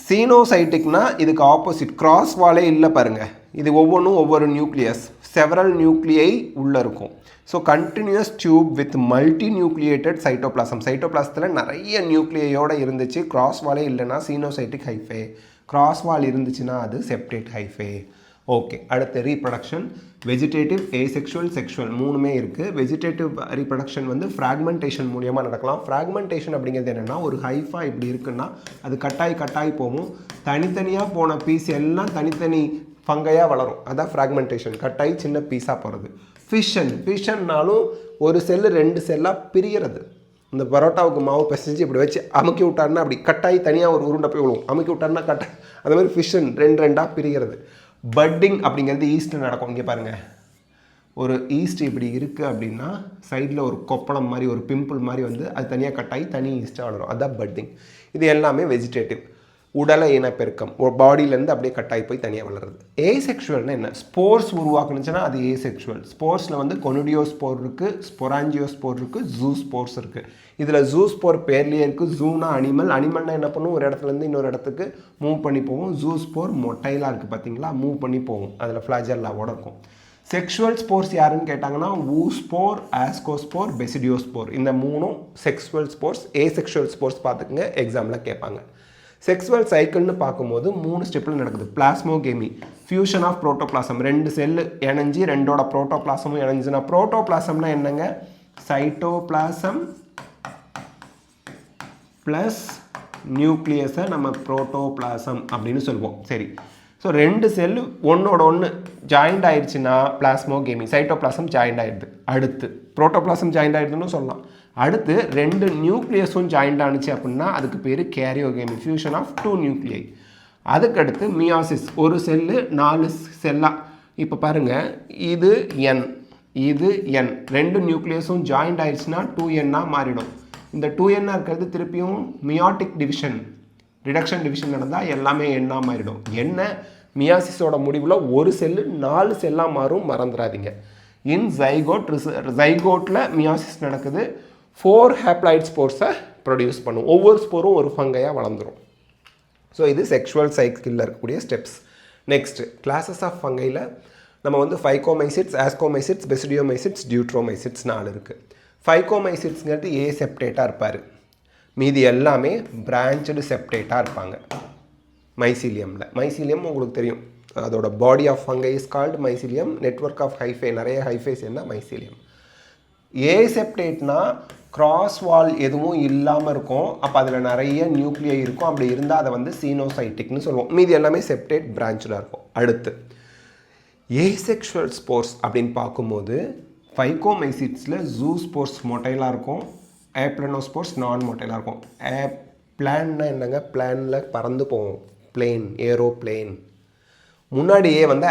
சீனோசைட்டிக்னா இதுக்கு ஆப்போசிட், கிராஸ் வாலே இல்லை பாருங்கள், இது ஒவ்வொன்றும் ஒவ்வொரு நியூக்ளியஸ், செவரல் நியூக்ளியை உள்ளே இருக்கும். So continuous tube with multinucleated cytoplasm. சைட்டோபிளாசத்தில் நிறைய நியூக்ளியோடு இருந்துச்சு, கிராஸ் வாலே இல்லைன்னா சீனோசைட்டிக் ஹைஃபே. கிராஸ் வால் இருந்துச்சுன்னா அது செப்டேட் ஹைஃபே. ஓகே, அடுத்து ரீப்ரொடக்ஷன். வெஜிடேட்டிவ், ஏசெக்ஷுவல், செக்ஷுவல் 3மே இருக்குது. வெஜிடேட்டிவ் ரீப்ரொடக்ஷன் வந்து ஃப்ராக்மெண்டேஷன் மூலியமாக நடக்கலாம். ஃப்ராக்மெண்டேஷன் அப்படிங்கிறது என்னென்னா, ஒரு ஹைஃபா இப்படி இருக்குன்னா அது கட்டாய் போகும், தனித்தனியாக போன பீஸ் எல்லாம் தனித்தனி ஃபங்கையாக வளரும், அதான் ஃப்ராக்மெண்டேஷன். கட்டாய் சின்ன பீஸாக போகிறது. ஃபிஷன்னாலும் ஒரு செல்லு 2 செல்லாக பிரிகிறது. இந்த பரோட்டாவுக்கு மாவு பிசைஞ்சு இப்படி வச்சு அமுக்கி விட்டாருன்னா அப்படி கட்டாய் தனியாக ஒரு உருண்டை போய் விழுவும், அமுக்கி விட்டாருன்னா கட்டாய், அந்த மாதிரி ஃபிஷன் 2 பிரிகிறது. பட்டிங் அப்படிங்கிறது ஈஸ்ட்டு நடக்கும். இங்கே பாருங்கள், ஒரு ஈஸ்ட் இப்படி இருக்குது அப்படின்னா சைடில் ஒரு கொப்பளம் மாதிரி ஒரு பிம்பிள் மாதிரி வந்து அது தனியாக கட்டாயி தனி ஈஸ்ட்டாக வளரும், அதுதான் பட்டிங். இது எல்லாமே வெஜிடேட்டிவ். உடலை இனப்பெருக்கம் பாடியிலேருந்து அப்படியே கட்டாகி போய் தனியாக வளருது. ஏசெக்ஷுவல்னா என்ன? ஸ்போர்ஸ் உருவாக்குனுச்சுன்னா அது ஏசெக்ஷுவல். ஸ்போர்ஸில் வந்து கொனிடியோஸ்போர் இருக்குது, ஸ்பொராஞ்சியோஸ்போர் இருக்குது, ஜூ ஸ்போர்ஸ் இருக்குது. இதில் ஜூ ஸ்போர் பேர்லேயே இருக்குது. ஜூனா அனிமல்னா என்ன பண்ணும்? ஒரு இடத்துலேருந்து இன்னொரு இடத்துக்கு மூவ் பண்ணி போகும். ஜூ ஸ்போர் மொட்டைலாக இருக்குது பார்த்தீங்களா, மூவ் பண்ணி போகும், அதில் ஃப்ளாஜெல்லாவோட இருக்கும். செக்ஷுவல் ஸ்போர்ஸ் யாருன்னு கேட்டாங்கன்னா ஊஸ்போர், ஆஸ்கோஸ்போர், பெசிடியோஸ்போர், இந்த மூணும் செக்ஷுவல் ஸ்போர்ஸ். ஏசெக்ஷுவல் ஸ்போர்ஸ் பார்த்துக்குங்க, எக்ஸாமில் கேட்பாங்க. செக்ஸுவல் சைக்கிள்னு பார்க்கும்போது 3 ஸ்டெப்பில் நடக்குது. Plasmogamy, fusion of protoplasm, 2 cell இணைஞ்சி 2ஓட புரோட்டோபிளாசமும் இணைஞ்சுன்னா புரோட்டோபிளாசம்னா என்னங்க? சைட்டோபிளாசம் ப்ளஸ் நியூக்ளியஸை நம்ம புரோட்டோபிளாசம் அப்படின்னு சொல்லுவோம். சரி, ஸோ 2 செல்லு ஒன்றோட ஒன்று ஜாயிண்ட் ஆயிடுச்சுன்னா பிளாஸ்மோகேமி, சைட்டோபிளாசம் ஜாயிண்ட் ஆகிடுது. அடுத்து புரோட்டோபிளாசம் ஜாயிண்ட் ஆகிடுதுன்னு சொல்லலாம். அடுத்து 2 நியூக்ளியஸும் ஜாயிண்ட் ஆனிச்சு அப்படின்னா அதுக்கு பேர் கேரியோகேமி, ஃபியூஷன் ஆஃப் 2 நியூக்ளியை. அதுக்கடுத்து மியாசிஸ், ஒரு செல்லு 4 செல்லாக. இப்போ பாருங்கள், இது N, இது N, 2 நியூக்ளியஸும் ஜாயிண்ட் ஆயிடுச்சுன்னா 2N மாறிடும். இந்த 2N இருக்கிறது திருப்பியும் மியாட்டிக் டிவிஷன், ரிடக்ஷன் டிவிஷன் நடந்தால் எல்லாமே எண்ணாக மாறிடும். என்ன? மியாசிஸோட முடிவில் ஒரு செல்லு 4 செல்லாக மாறும், மறந்துடாதீங்க. இன் ஜைகோட்டில் மியாசிஸ் நடக்குது. 4 ஹேப்ளாய்ட் ஸ்போர்ஸை ப்ரொடியூஸ் பண்ணும். ஒவ்வொரு ஸ்போரும் ஒரு ஃபங்கையாக வளர்ந்துடும். ஸோ இது செக்ஷுவல் சைக்கிளில் இருக்கக்கூடிய ஸ்டெப்ஸ். நெக்ஸ்ட்டு கிளாஸஸ் ஆஃப் ஃபங்கையில் நம்ம வந்து ஃபைகோமைசிட்ஸ், ஆஸ்கோமைசிட்ஸ், பெசிடியோமைசிட்ஸ், டியூட்ரோமைசிட்ஸ் 4 இருக்குது. ஃபைகோமைசிட்ஸ்ங்கிறது ஏ செப்டேட்டாக இருப்பார், மீதி எல்லாமே பிரான்ச்சடு செப்டேட்டாக இருப்பாங்க. மைசீலியம் உங்களுக்கு தெரியும், அதோட body of fungi is called mycelium. Network of hyphae, நிறைய ஹைஃபைஸ் என்ன மைசீலியம். ஏசெப்டேட்னா கிராஸ் வால் எதுவும் இல்லாமல் இருக்கும், அப்போ அதில் நிறைய நியூக்ளியை இருக்கும். அப்படி இருந்தால் அதை வந்து சீனோசைட்டிக்னு சொல்லுவோம். மீதி எல்லாமே செப்டேட் பிரான்ச்சாக இருக்கும். அடுத்து ஏசெக்ஷுவல் ஸ்போர்ஸ் அப்படின்னு பார்க்கும்போது ஃபைகோமைசிட்ஸில் ஜூ ஸ்போர்ஸ் மொட்டைலாக இருக்கும், ஏப்ளனோஸ்போர்ஸ் நான் மொட்டைலாக இருக்கும். பிளான்னா என்னங்க? பிளானில் பறந்து போவோம், பிளேன், ஏரோப்ளேன். முன்னாடியே வந்து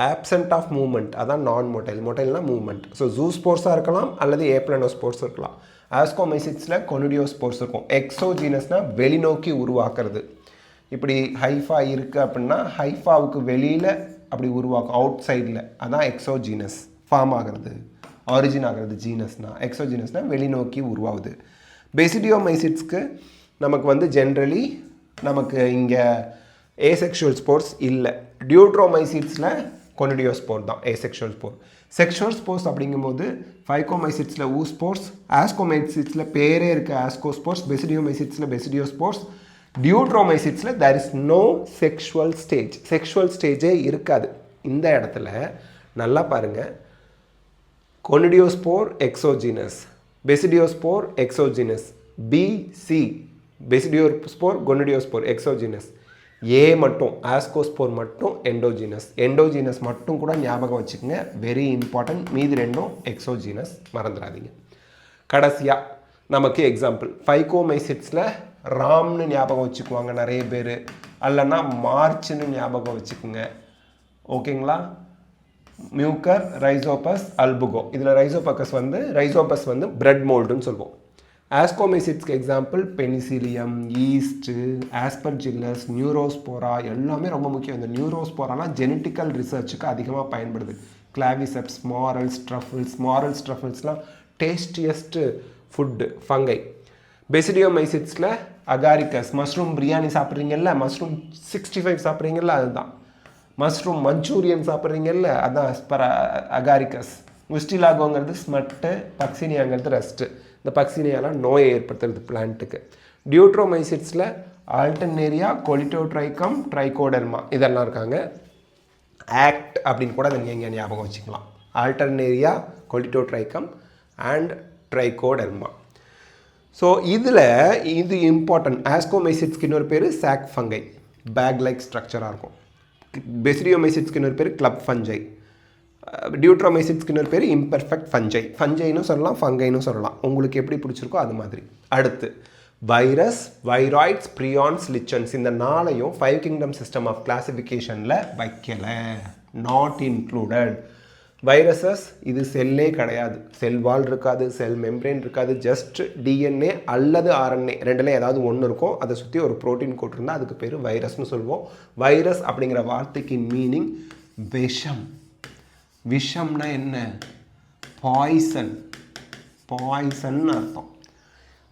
ஆப்சண்ட் ஆஃப் மூவ்மெண்ட், அதான் நான் மொட்டைல். மொட்டைல்னா மூவ்மெண்ட். ஸோ ஜூ ஸ்போர்ஸாக இருக்கலாம் அல்லது ஏப்ளனோஸ்போர்ஸ் இருக்கலாம். ஆஸ்கோமைசிட்ஸில் கொனிடியோஸ்போர்ஸ் இருக்கும். எக்ஸோஜீனஸ்னால் வெளிநோக்கி உருவாக்குறது. இப்படி ஹைஃபா இருக்குது அப்படின்னா ஹைஃபாவுக்கு வெளியில் அப்படி உருவாக்கும், அவுட் சைடில், அதான் எக்ஸோஜீனஸ் ஃபார்ம் ஆகிறது, ஆரிஜின் ஆகிறது. ஜீனஸ்னால், எக்ஸோஜீனஸ்னால் வெளிநோக்கி உருவாகுது. பெசிடியோமைசிட்ஸ்க்கு நமக்கு வந்து ஜென்ரலி நமக்கு இங்கே ஏசெக்ஷுவல் ஸ்போர்ஸ் இல்லை. டியூட்ரோமைசிட்ஸில் கொனிடியோஸ்போர் தான் ஏசெக்ஷுவல் ஸ்போர். செக்ஷுவல் ஸ்போர்ஸ் அப்படிங்கும்போது ஃபைகோமைசிட்ஸில் ஊஸ்போர்ஸ், ஆஸ்கோமைசிட்ஸில் பேரே இருக்குது ஆஸ்கோஸ்போர்ஸ், பெசிடியோமைசிட்ஸில் பெசிடியோஸ்போர்ஸ். டியூட்ரோமைசிட்ஸில் there is no sexual stage, sexual ஸ்டேஜே இருக்காது. இந்த இடத்துல நல்லா பாருங்கள், conidiospore exogenous, basidiospore exogenous, BC basidiospore, conidiospore exogenous. ஏ மட்டும் ஆஸ்கோஸ்போர் மட்டும் எண்டோஜீனஸ் மட்டும் கூட ஞாபகம் வச்சுக்கோங்க, வெரி இம்பார்ட்டன்ட். மீதி 2ம் எக்ஸோஜீனஸ், மறந்துடாதீங்க. கடைசியாக நமக்கு எக்ஸாம்பிள் ஃபைகோமைசிட்ஸில் ராம்னு ஞாபகம் வச்சுக்குவாங்க நிறைய பேர், அல்லனா மார்ச்னு ஞாபகம் வச்சுக்கோங்க. ஓகேங்களா? Mucor, Rhizopus, Albugo. இதில் ரைசோபஸ் வந்து பிரெட் மோல்டுன்னு சொல்லுவோம். ஆஸ்கோமைசிட்ஸ்க்கு example Penicillium, yeast, Aspergillus, Neurospora எல்லாமே ரொம்ப முக்கியம். இந்த நியூரோஸ்போராலாம் ஜெனட்டிக்கல் ரிசர்ச்சுக்கு அதிகமாக பயன்படுது. கிளாவிசெப்ஸ், மாரல் ஸ்ட்ரஃபிள்ஸ்லாம் டேஸ்டியஸ்ட்டு ஃபுட்டு ஃபங்கை. பெசிடியோமைசிட்ஸில் அகாரிக்கஸ், மஷ்ரூம் பிரியாணி சாப்பிட்றீங்கல்ல, மஷ்ரூம் 65 சாப்பிட்றீங்கல்ல, அதுதான். மஷ்ரூம் மஞ்சூரியன் சாப்பிட்றீங்கல்ல, அதுதான் அகாரிக்கஸ். உஸ்டிலாகோங்கிறது ஸ்மட்டு, பக்சினியாங்கிறது ரெஸ்ட்டு. இந்த பக்சினியாலாம் நோயை ஏற்படுத்துறது பிளான்ட்டுக்கு. டியூட்ரோமைசிட்ஸில் ஆல்டர்னேரியா, கொலிட்டோட்ரைக்கம், ட்ரைகோடெர்மா இதெல்லாம் இருக்காங்க. ஆக்ட் அப்படின்னு கூட அதை நீங்கள் ஞாபகம் வச்சுக்கலாம். Alternaria, Colletotrichum and Trichoderma. So இதில் இது இம்பார்ட்டன்ட். ஆஸ்கோமைசிட்ஸ்க்கு இன்னொரு பேர் சாக் ஃபங்கை, பேக் லைக் ஸ்ட்ரக்சராக இருக்கும். பெசிடியோமைசிட்ஸ்க்கு இன்னொரு பேர் கிளப் ஃபஞ்சை. டியூட்ரோமைசிட்ஸ்க்கு இன்னொரு பேர் இம்பெர்ஃபெக்ட் ஃபஞ்சைன்னு சொல்லலாம், ஃபங்கைன்னு சொல்லலாம், உங்களுக்கு எப்படி பிடிச்சிருக்கோ அது மாதிரி. அடுத்து வைரஸ், வைராய்ட்ஸ், ப்ரியான்ஸ், லிச்சன்ஸ். இந்த 4ஐயும் 5 கிங்டம் சிஸ்டம் ஆஃப் கிளாசிஃபிகேஷனில் வைக்கலை, நாட் இன்க்ளூடட். வைரஸஸ் இது செல்லே கிடையாது, செல் வால் இருக்காது, செல் மெம்பரேன் இருக்காது, ஜஸ்ட் டிஎன்ஏ அல்லது ஆர்என்ஏ ரெண்டுல ஏதாவது ஒன்று இருக்கும், அதை சுற்றி ஒரு ப்ரோட்டீன் கோட் இருந்தால் அதுக்கு பேர் வைரஸ்னு சொல்லுவோம். வைரஸ் அப்படிங்கிற வார்த்தைக்கு மீனிங் விஷம். விஷம்னா என்ன? பாய்சன், பாய்சன் அர்த்தம்.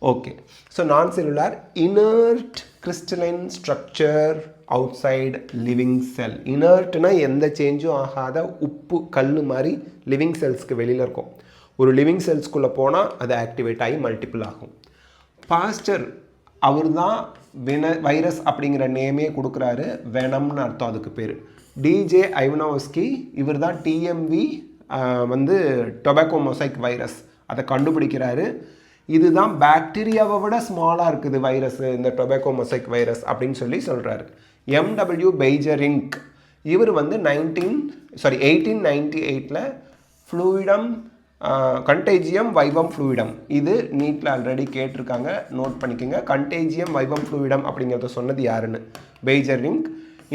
Okay, so non cellular inert crystalline structure outside living cell. இனர்ட்னா எந்த சேஞ்சும் ஆகாத உப்பு கல் மாதிரி லிவிங் செல்ஸ்க்கு வெளியில் இருக்கும். ஒரு லிவிங் செல்ஸ்குள்ளே போனால் அது ஆக்டிவேட் ஆகி மல்டிபிள் ஆகும். பாஸ்டர் அவர் தான் வைரஸ் அப்படிங்கிற நேமே கொடுக்குறாரு, வெனம்னு அர்த்தம் அதுக்கு பேர். டிஜே ஐவனோவ்ஸ்கி இவர் தான் டிஎம்வி வந்து டொபாக்கோ மொசைக் வைரஸ் அதை கண்டுபிடிக்கிறாரு. இதுதான் பாக்டீரியாவை விட ஸ்மாலாக இருக்குது வைரஸ், இந்த டொபாக்கோ மொசைக் வைரஸ் அப்படின்னு சொல்லி சொல்கிறாரு. எம்டபிள்யூ பெய்ஜரிங்க் இவர் வந்து 1898 ஃப்ளூயிடம் கண்டேஜியம் வைவம் ஃப்ளூயிடம், இது நீட்டில் ஆல்ரெடி கேட்டிருக்காங்க, நோட் பண்ணிக்கோங்க. கண்டேஜியம் வைவம் ஃப்ளூயிடம் அப்படிங்கிறத சொன்னது யாருன்னு? பெய்ஜரிங்க்.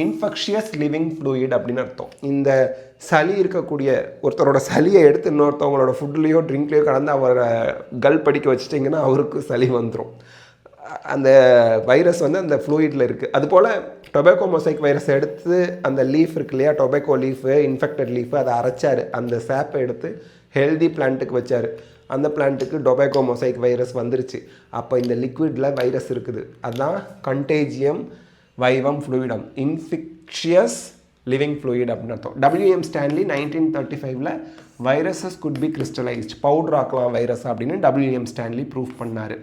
இன்ஃபெக்ஷியஸ் லிவிங் ஃப்ளூயிட் அப்படின்னு அர்த்தம். இந்த சளி இருக்கக்கூடிய ஒருத்தரோட சளியை எடுத்து இன்னொருத்தவங்களோட ஃபுட்லேயோ ட்ரிங்க்லேயோ கலந்து அவரை கல் படிக்க வச்சிட்டிங்கன்னா அவருக்கு சளி வந்துடும். அந்த வைரஸ் வந்து அந்த ஃப்ளூயிடில் இருக்குது. அதுபோல் டொபாக்கோ மொசைக் வைரஸ் எடுத்து அந்த லீஃப் இருக்கு இல்லையா, டொபாக்கோ லீஃபு, இன்ஃபெக்டட் லீஃபு, அதை அரைச்சார். அந்த சேப்பை எடுத்து ஹெல்தி பிளான்ட்டுக்கு வச்சார். அந்த பிளான்ட்டுக்கு டொபாக்கோ மொசைக் வைரஸ் வந்துருச்சு. அப்போ இந்த லிக்விடில் வைரஸ் இருக்குது. அதுதான் contagium vivum fluidum, infectious living fluid அப்படின்னு அர்த்தம். WM Stanley 1935 viruses could be crystallised, powder ஆக்கலாம் வைரஸ் அப்படின்னு WM ஸ்டான்லி ப்ரூஃப் பண்ணார்.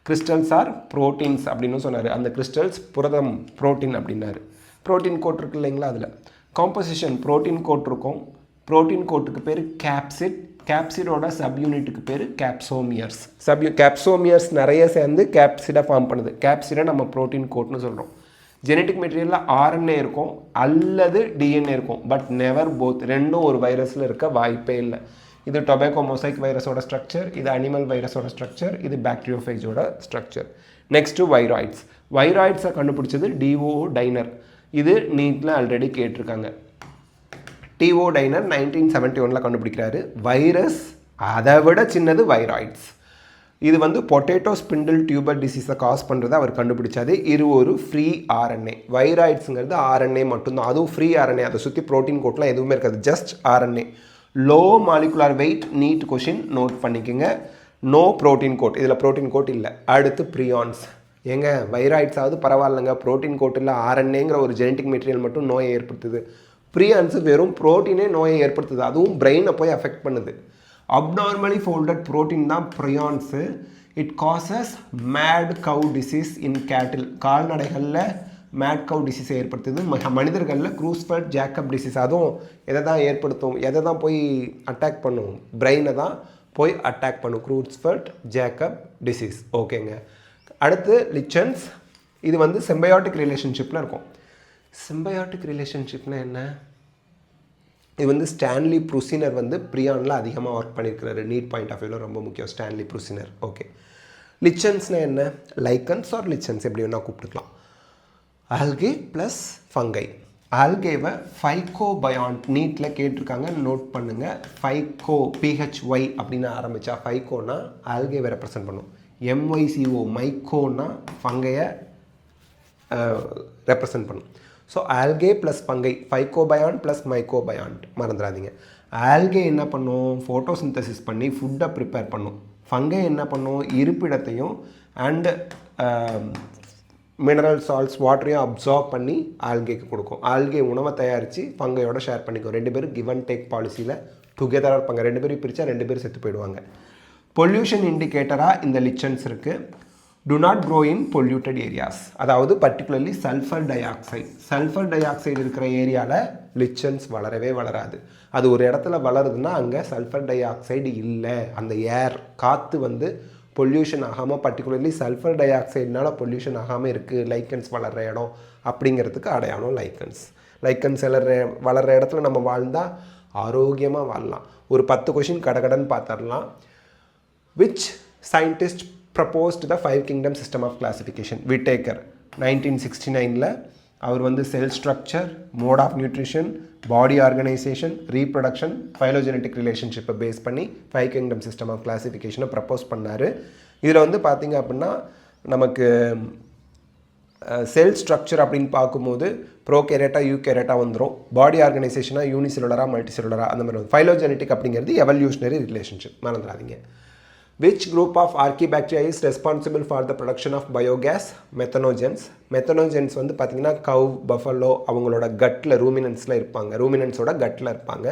கிறிஸ்டல்ஸ் ஆர் ப்ரோட்டீன்ஸ் அப்படின்னு சொன்னார். அந்த கிறிஸ்டல்ஸ் புரதம் ப்ரோட்டீன் அப்படின்னாரு. ப்ரோட்டீன் கோட் இருக்கு இல்லைங்களா, அதில் காம்போசிஷன் ப்ரோட்டீன் கோட் இருக்கும். ப்ரோட்டீன் கோட்டுக்கு பேர் கேப்சிட், கேப்சிடோட சப்யூனிட்டுக்கு பேர் கேப்சோமியர்ஸ். கேப்சோமியர்ஸ் நிறைய சேர்ந்து கேப்சிடை ஃபார்ம் பண்ணுது. கேப்சிடை நம்ம ப்ரோட்டீன் கோட்னு சொல்கிறோம். ஜெனட்டிக் மெட்டீரியலில் RNA இருக்கும் அல்லது DNA இருக்கும், பட் நெவர் போத், ரெண்டும் ஒரு வைரஸில் இருக்க வாய்ப்பே இல்லை. இது டொபாக்கோ மொசைக் வைரஸோட ஸ்ட்ரக்சர், இது அனிமல் வைரஸோட ஸ்ட்ரக்சர், இது பாக்டீரியோஃபேஜோட ஸ்ட்ரக்சர். Next viroids. வைராய்ட்ஸை கண்டுபிடிச்சது DO டைனர். இது நீட்டில் ஆல்ரெடி கேட்டிருக்காங்க. TO டைனர் 1971 கண்டுபிடிக்கிறாரு. வைரஸ் அதை விட சின்னது வைராய்ட்ஸ். இது வந்து பொட்டேட்டோ ஸ்பிண்டில் டியூபர் டிசீஸை காஸ் பண்ணுறதை அவர் கண்டுபிடிச்சாது. இது ஒரு ஃப்ரீ RNA. வைராய்ட்ஸுங்கிறது RNA மட்டும்தான், அதுவும் ஃப்ரீ RNA. அதை சுற்றி ப்ரோட்டீன் கோட்லாம் எதுவுமே இருக்காது, just RNA. Low molecular weight, NEET question note பண்ணிக்கோங்க. நோ ப்ரோட்டீன் கோட், இதில் ப்ரோட்டீன் கோட் இல்லை. அடுத்து ப்ரியான்ஸ். ஏங்க வைராய்ட்ஸாவது பரவாயில்லைங்க, ப்ரோட்டீன் கோட் இல்லை, RNAங்கிற ஒரு ஜெனட்டிக் மெட்டீரியல் மட்டும் நோயை ஏற்படுத்துது. ப்ரியான்ஸு வெறும் ப்ரோட்டீனே நோயை ஏற்படுத்துது, அதுவும் பிரெயினை போய் அஃபெக்ட் பண்ணுது. அப்நார்மலி ஃபோல்டட் ப்ரோட்டீன் தான் prions. It causes mad cow disease in cattle. கால்நடைகளில் மேட் கவ் டிசீஸை ஏற்படுத்துது. மனிதர்களில் க்ரூஸ்ஃபெல்ட் ஜேக்கப் டிசீஸ், அதுவும் எதை தான் ஏற்படுத்தும், எதை தான் போய் அட்டாக் பண்ணும், பிரெயினை தான் போய் அட்டாக் பண்ணும், க்ரூஸ்ஃபெல்ட் ஜேக்கப் டிசீஸ். ஓகேங்க. அடுத்து லிச்சன்ஸ். இது வந்து சிம்பயாட்டிக் ரிலேஷன்ஷிப்பில் இருக்கும். சிம்பயாட்டிக் ரிலேஷன்ஷிப்னா என்ன? இது வந்து ஸ்டான்லி ப்ரூசினர் வந்து ப்ரியானில் அதிகமாக ஒர்க் பண்ணியிருக்கிறாரு. நீட் பாயிண்ட் ஆஃப் வியூவில் ரொம்ப முக்கியம் ஸ்டான்லி ப்ரூசினர். ஓகே. லிச்சன்ஸ்னால் என்ன? லைக்கன்ஸ் ஆர் லிச்சன்ஸ் எப்படி வேணால் கூப்பிட்டுக்கலாம். Algae plus fungi. ஆல்கேவை ஃபைக்கோபயாண்ட் நீட்டில் கேட்டிருக்காங்க, நோட் பண்ணுங்கள். ஃபைக்கோ PHY அப்படின்னு ஆரம்பித்தா ஃபைக்கோனா ஆல்கேவை ரெப்ரசன்ட் பண்ணும். MYCO மைக்கோனா ஃபங்கையை ரெப்ரசன்ட் பண்ணும். So algae plus fungi, phycobiont plus mycobiont மறந்துடாதீங்க. ஆல்கே என்ன பண்ணும்? ஃபோட்டோசிந்தசிஸ் பண்ணி ஃபுட்டை ப்ரிப்பேர் பண்ணும். ஃபங்கை என்ன பண்ணும்? இருப்பிடத்தையும் அண்டு மினரல் சால்ட்ஸ் வாட்டரையும் அப்சார்ப் பண்ணி ஆல்கேக்கு கொடுக்கும். ஆல்கே உணவை தயாரித்து ஃபங்கையோட ஷேர் பண்ணிக்கும். ரெண்டு பேரும் கிவ் அண்ட் டேக் பாலிசியில் டுகெதராக இருப்பாங்க. ரெண்டு பேரும் பிரித்தா ரெண்டு பேரும் செத்து போயிடுவாங்க. பொல்யூஷன் இண்டிகேட்டராக இந்த லிச்சன்ஸ் இருக்குது. do not grow in polluted areas, அதாவது particularly sulphur di oxide. Sulphur di oxide இருக்கிற ஏரியாவில் லிச்சன்ஸ் வளரவே வளராது. அது ஒரு இடத்துல வளருதுன்னா அங்கே சல்ஃபர் டை ஆக்சைடு இல்லை. அந்த ஏர் காற்று வந்து பொல்யூஷன் ஆகாமல், பர்டிகுலர்லி சல்ஃபர் டை ஆக்சைடுனால பொல்யூஷன் ஆகாமல் இருக்குது லைக்கன்ஸ் வளர்கிற இடம் அப்படிங்கிறதுக்கு அடையாளம் லைக்கன்ஸ். லைக்கன்ஸ் வளர்கிற இடத்துல நம்ம வாழ்ந்தால் ஆரோக்கியமாக வாழலாம். ஒரு 10 கொஷின் கடகடன்னு பார்த்துடலாம். Which scientist proposed the 5 kingdom system of classification? Whittaker 1969 அவர் வந்து cell structure, mode of nutrition, body organisation, reproduction, phylogenetic ரிலேஷன்ஷிப்பை பேஸ் பண்ணி 5 கிங்டம் சிஸ்டம் ஆஃப் கிளாசிஃபிகேஷனை ப்ரப்போஸ் பண்ணார். இதில் வந்து பார்த்திங்க அப்படின்னா நமக்கு செல் ஸ்ட்ரக்சர் அப்படின்னு பார்க்கும்போது ப்ரோகேரியட்டா யூகேரியட்டா வந்துடும். பாடி ஆர்கனைசேஷனாக யூனிசெல்லுலரா மல்டிசெல்லுலரா அந்த மாதிரி வரும். ஃபைலோஜெனட்டிக் அப்படிங்கிறது எவல்யூஷனரி ரிலேஷன்ஷிப், மறந்துடாதீங்க. Which group of archaebacteria is responsible for the production of biogas? Methanogens. Methanogens வந்து பார்த்திங்கன்னா கவ், பஃபலோ அவங்களோட கட்டில் ரூமினன்ஸில் இருப்பாங்க, ரூமினன்ஸோட கட்டில் இருப்பாங்க.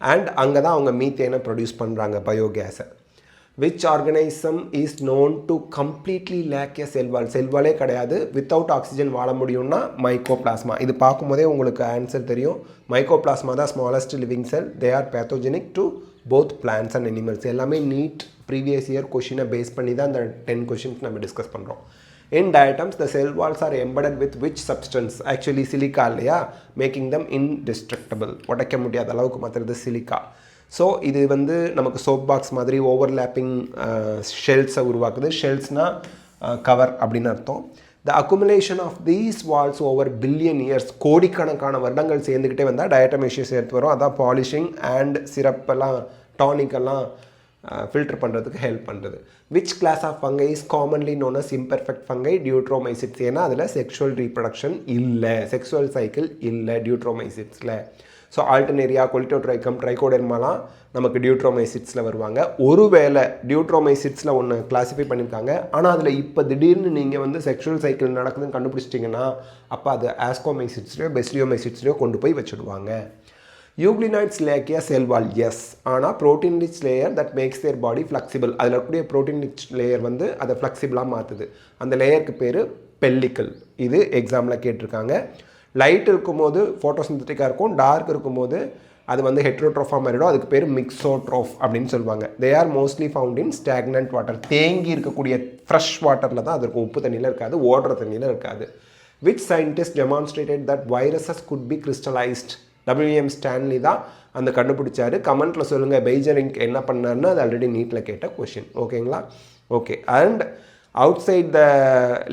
அண்ட் அங்கே தான் அவங்க மீத்தேனை ப்ரொடியூஸ் பண்ணுறாங்க, பயோகேஸை. Which organism is known to completely lack a cell wall? செல் வாலே கிடையாது, வித்தவுட் ஆக்சிஜன் வாழ முடியும்னா மைக்கோபிளாஸ்மா. இது பார்க்கும்போதே உங்களுக்கு ஆன்சர் தெரியும். மைக்கோபிளாஸ்மா தான் smallest living cell. They are pathogenic to both plants and animals. எல்லாமே நீட் ப்ரீவியஸ் இயர் கொஷினை பேஸ் பண்ணி தான் இந்த 10 கொஷின்ஸ் நம்ம டிஸ்கஸ் பண்ணுறோம். In diatoms the cell walls are embedded with which substance? Actually silica இல்லையா, மேக்கிங் தம் இன்டிஸ்ட்ரக்டபிள். உடைக்க முடியாத அளவுக்கு மாற்றுறது சிலிக்கா. ஸோ இது வந்து நமக்கு சோப் பாக்ஸ் மாதிரி ஓவர்லேப்பிங் ஷெல்ஸை உருவாக்குது. ஷெல்ஸ்னால் கவர் அப்படின்னு அர்த்தம். The accumulation of these walls over billion years, கோடிக்கணக்கான வருடங்கள் சேர்ந்துக்கிட்டே வந்தால் டயட்டமேஷியஸ் எடுத்து வரும். அதான் பாலிஷிங் அண்ட் சிரப்பெல்லாம் டானிக்கெல்லாம் ஃபில்டர் பண்ணுறதுக்கு ஹெல்ப் பண்ணுறது. Which class of fungi is commonly known as imperfect fungi? Deuteromycetes. ஏன்னா அதில் செக்ஷுவல் ரீப்ரொடக்ஷன் இல்லை, செக்ஷுவல் சைக்கிள் இல்லை டியூட்ரோமைசிட்ஸில். ஸோ ஆல்டர்னேரியா, கொலிட்டோட்ரைக்கம், ட்ரைகோடெர்மாலாம் நமக்கு டியூட்ரோமைசிட்ஸில் வருவாங்க. ஒருவேளை டியூட்ரோமைசிட்ஸில் ஒன்று கிளாஸிஃபை பண்ணியிருக்காங்க, ஆனால் அதில் இப்போ திடீர்னு நீங்கள் வந்து செக்ஷுவல் சைக்கிள் நடக்குதுன்னு கண்டுபிடிச்சிட்டிங்கன்னா அப்போ அது ஆஸ்கோமைசிட்ஸ்லையோ பெஸ்டியோமைசிட்ஸ்லையோ கொண்டு போய் வச்சுடுவாங்க. யூக்ளினாய்ட்ஸ் லேக்கியா செல் வால், எஸ். ஆனால் protein rich layer that makes their body flexible. அதில் இருக்கக்கூடிய ப்ரோட்டீன் ரிச் லேயர் வந்து அதை ஃப்ளெக்சிபிளாக மாற்றுது. அந்த லேயருக்கு பேர் பெல்லிக்கல். இது எக்ஸாமில் கேட்டிருக்காங்க. லைட் இருக்கும்போது ஃபோட்டோசிந்தட்டிக்காக இருக்கும், டார்க் இருக்கும்போது அது வந்து ஹெட்ரோட்ரோஃபாக மாறிடும். அதுக்கு பேர் மிக்ஸோட்ரோஃப் அப்படின்னு சொல்லுவாங்க. They are mostly found in stagnant water. தேங்கி இருக்கக்கூடிய ஃப்ரெஷ் வாட்டரில் தான் அது இருக்கும், உப்பு தண்ணியில் இருக்காது, ஓடுற தண்ணியில் இருக்காது. Which scientist demonstrated that viruses could be crystallised? WM Stanley தான் அந்த கண்டுபிடிச்சாரு. கமெண்ட்டில் சொல்லுங்கள் பெய்ஜரிங் என்ன பண்ணாருன்னு, அது ஆல்ரெடி நீட்டில் கேட்ட கொஷின். ஓகேங்களா? Okay. And outside the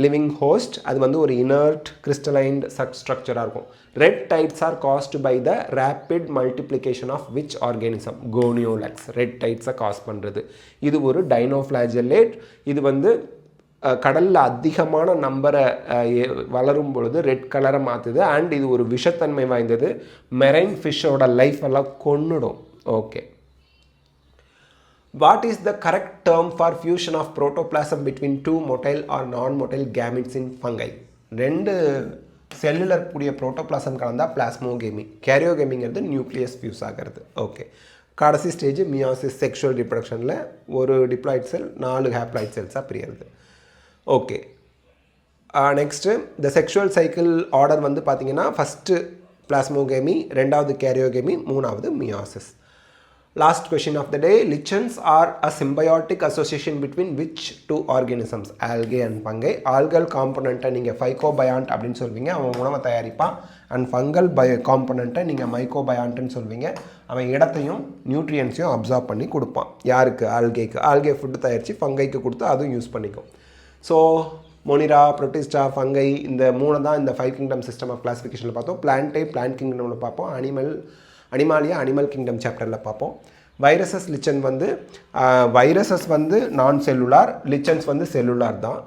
living host அது வந்து ஒரு இனர்ட் கிறிஸ்டலைன்ட் ஸ்ட்ரக்சராக இருக்கும். Red tides are caused by the rapid multiplication of which organism? Gonyaulax red டைட்ஸை காஸ் பண்ணுறது. இது ஒரு டைனோஃப்ளாஜெல்லேட். இது வந்து கடலில் அதிகமான நம்பரை வளரும் பொழுது ரெட் கலரை மாற்றுது. அண்ட் இது ஒரு விஷத்தன்மை வாய்ந்தது. மெரைன் ஃபிஷ்ஷோட லைஃப் எல்லாம் கொன்னுடும். Okay. What is the correct term for fusion of protoplasm between 2 motile or non motile gametes in fungi? 2 செல்லில் இருக்கக்கூடிய புரோட்டோபிளாசம் கலந்தால் பிளாஸ்மோகேமி. கேரியோகேமிங்கிறது நியூக்ளியஸ் ஃபியூஸ் ஆகிறது. ஓகே. கடைசி ஸ்டேஜ் மியாசிஸ், செக்ஷுவல் ரிப்ரடக்ஷனில் ஒரு டிப்ளாய்ட் செல் 4 ஹேப்ளாய்ட் செல்ஸாக பிரியறது. Okay. Next the sexual cycle order வந்து பார்த்திங்கன்னா ஃபஸ்ட்டு பிளாஸ்மோகேமி, 2வது கேரியோகேமி, 3வது meiosis. Last question of the day. Lichens are a symbiotic association between which 2 organisms? Algae and fungi. Algal காம்பனண்ட்டை நீங்கள் ஃபைகோபயாண்ட் அப்படின்னு சொல்வீங்க, அவன் உணவை தயாரிப்பான். அண்ட் ஃபங்கல் காம்பனண்ட்டை நீங்கள் மைக்கோபயாண்ட்டுன்னு சொல்வீங்க, அவன் இடத்தையும் நியூட்ரியன்ஸையும் அப்சார்ப் பண்ணி கொடுப்பான். யாருக்கு? ஆல்கேக்கு. ஆல்கே ஃபுட்டு தயாரித்து ஃபங்கைக்கு கொடுத்து அதுவும் யூஸ் பண்ணிக்கும். ஸோ மொனிரா, ப்ரோட்டிஸ்டா, ஃபங்கை இந்த 3 தான் இந்த 5 கிங்டம் சிஸ்டம் ஆஃப் கிளாஸிஃபிகேஷனில் பார்த்தோம். பிளான்ட்டை பிளான்ட் கிங்டமில் பார்ப்போம். அனிமாலியா அனிமல் கிங்டம் சாப்டரில் பார்ப்போம். வைரஸஸ் லிச்சன் வந்து வைரஸஸ் வந்து நான் செல்லுலார், லிச்சன்ஸ் வந்து செல்லுலார் தான்.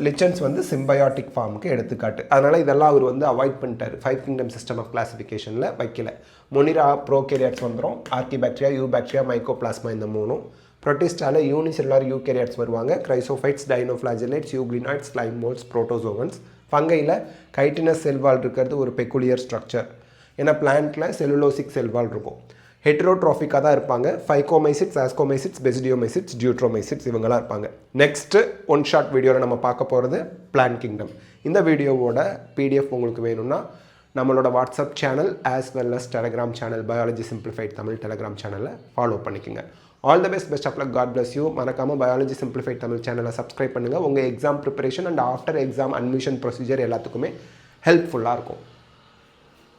லிச்சன்ஸ் வந்து சிம்பயாட்டிக் ஃபார்முக்கு எடுத்துக்காட்டு. அதனால் இதெல்லாம் அவர் வந்து அவாய்ட் பண்ணிட்டார், 5 கிங்டம் சிஸ்டம் ஆஃப் கிளாஸிஃபிகேஷனில் வைக்கல. மொனிரா ப்ரோகேரியாட்ஸ் வந்துடும், ஆர்கிபாக்டீரியா, யூபாக்டீரியா, மைக்கோபிளாஸ்மா இந்த 3. ப்ரோட்டிஸ்டால யூனிசெல்லுலார் யூகேரியாட்ஸ் வருவாங்க, chrysophytes, dinoflagellates, euglenoids, slime moulds, protozoans. ஃபங்கையில் கைட்டினஸ் செல்வால் இருக்கிறது ஒரு பெக்குலியர் ஸ்ட்ரக்சர். ஏன்னா பிளான்ட்டில் செல்லுலோசிக் செல்வால் இருக்கும். ஹெட்ரோட்ரோஃபிக்காக தான் இருப்பாங்க. ஃபைகோமைசிட்ஸ், ஆஸ்கோமைசிட்ஸ், பெசிடியோமைசிட்ஸ், டியூட்ரோமைசிட்ஸ் இவங்களாம் இருப்பாங்க. நெக்ஸ்ட்டு ஒன் ஷார்ட் வீடியோவில் நம்ம பார்க்க போகிறது பிளான்ட் கிங்டம். இந்த வீடியோவோட PDF உங்களுக்கு வேணும்னா நம்மளோட WhatsApp channel as well as Telegram channel biology simplified Tamil Telegram சேனலில் ஃபாலோ பண்ணிக்கோங்க. All the best of luck, God bless you. மறக்காமல் பயாலஜி சிம்பிளிஃபைட் தமிழ் சேனலை சப்ஸ்கிரைப் பண்ணுங்கள். உங்கள் exam preparation and after exam admission procedure எல்லாத்துக்குமே ஹெல்ப்ஃபுல்லாக இருக்கும்.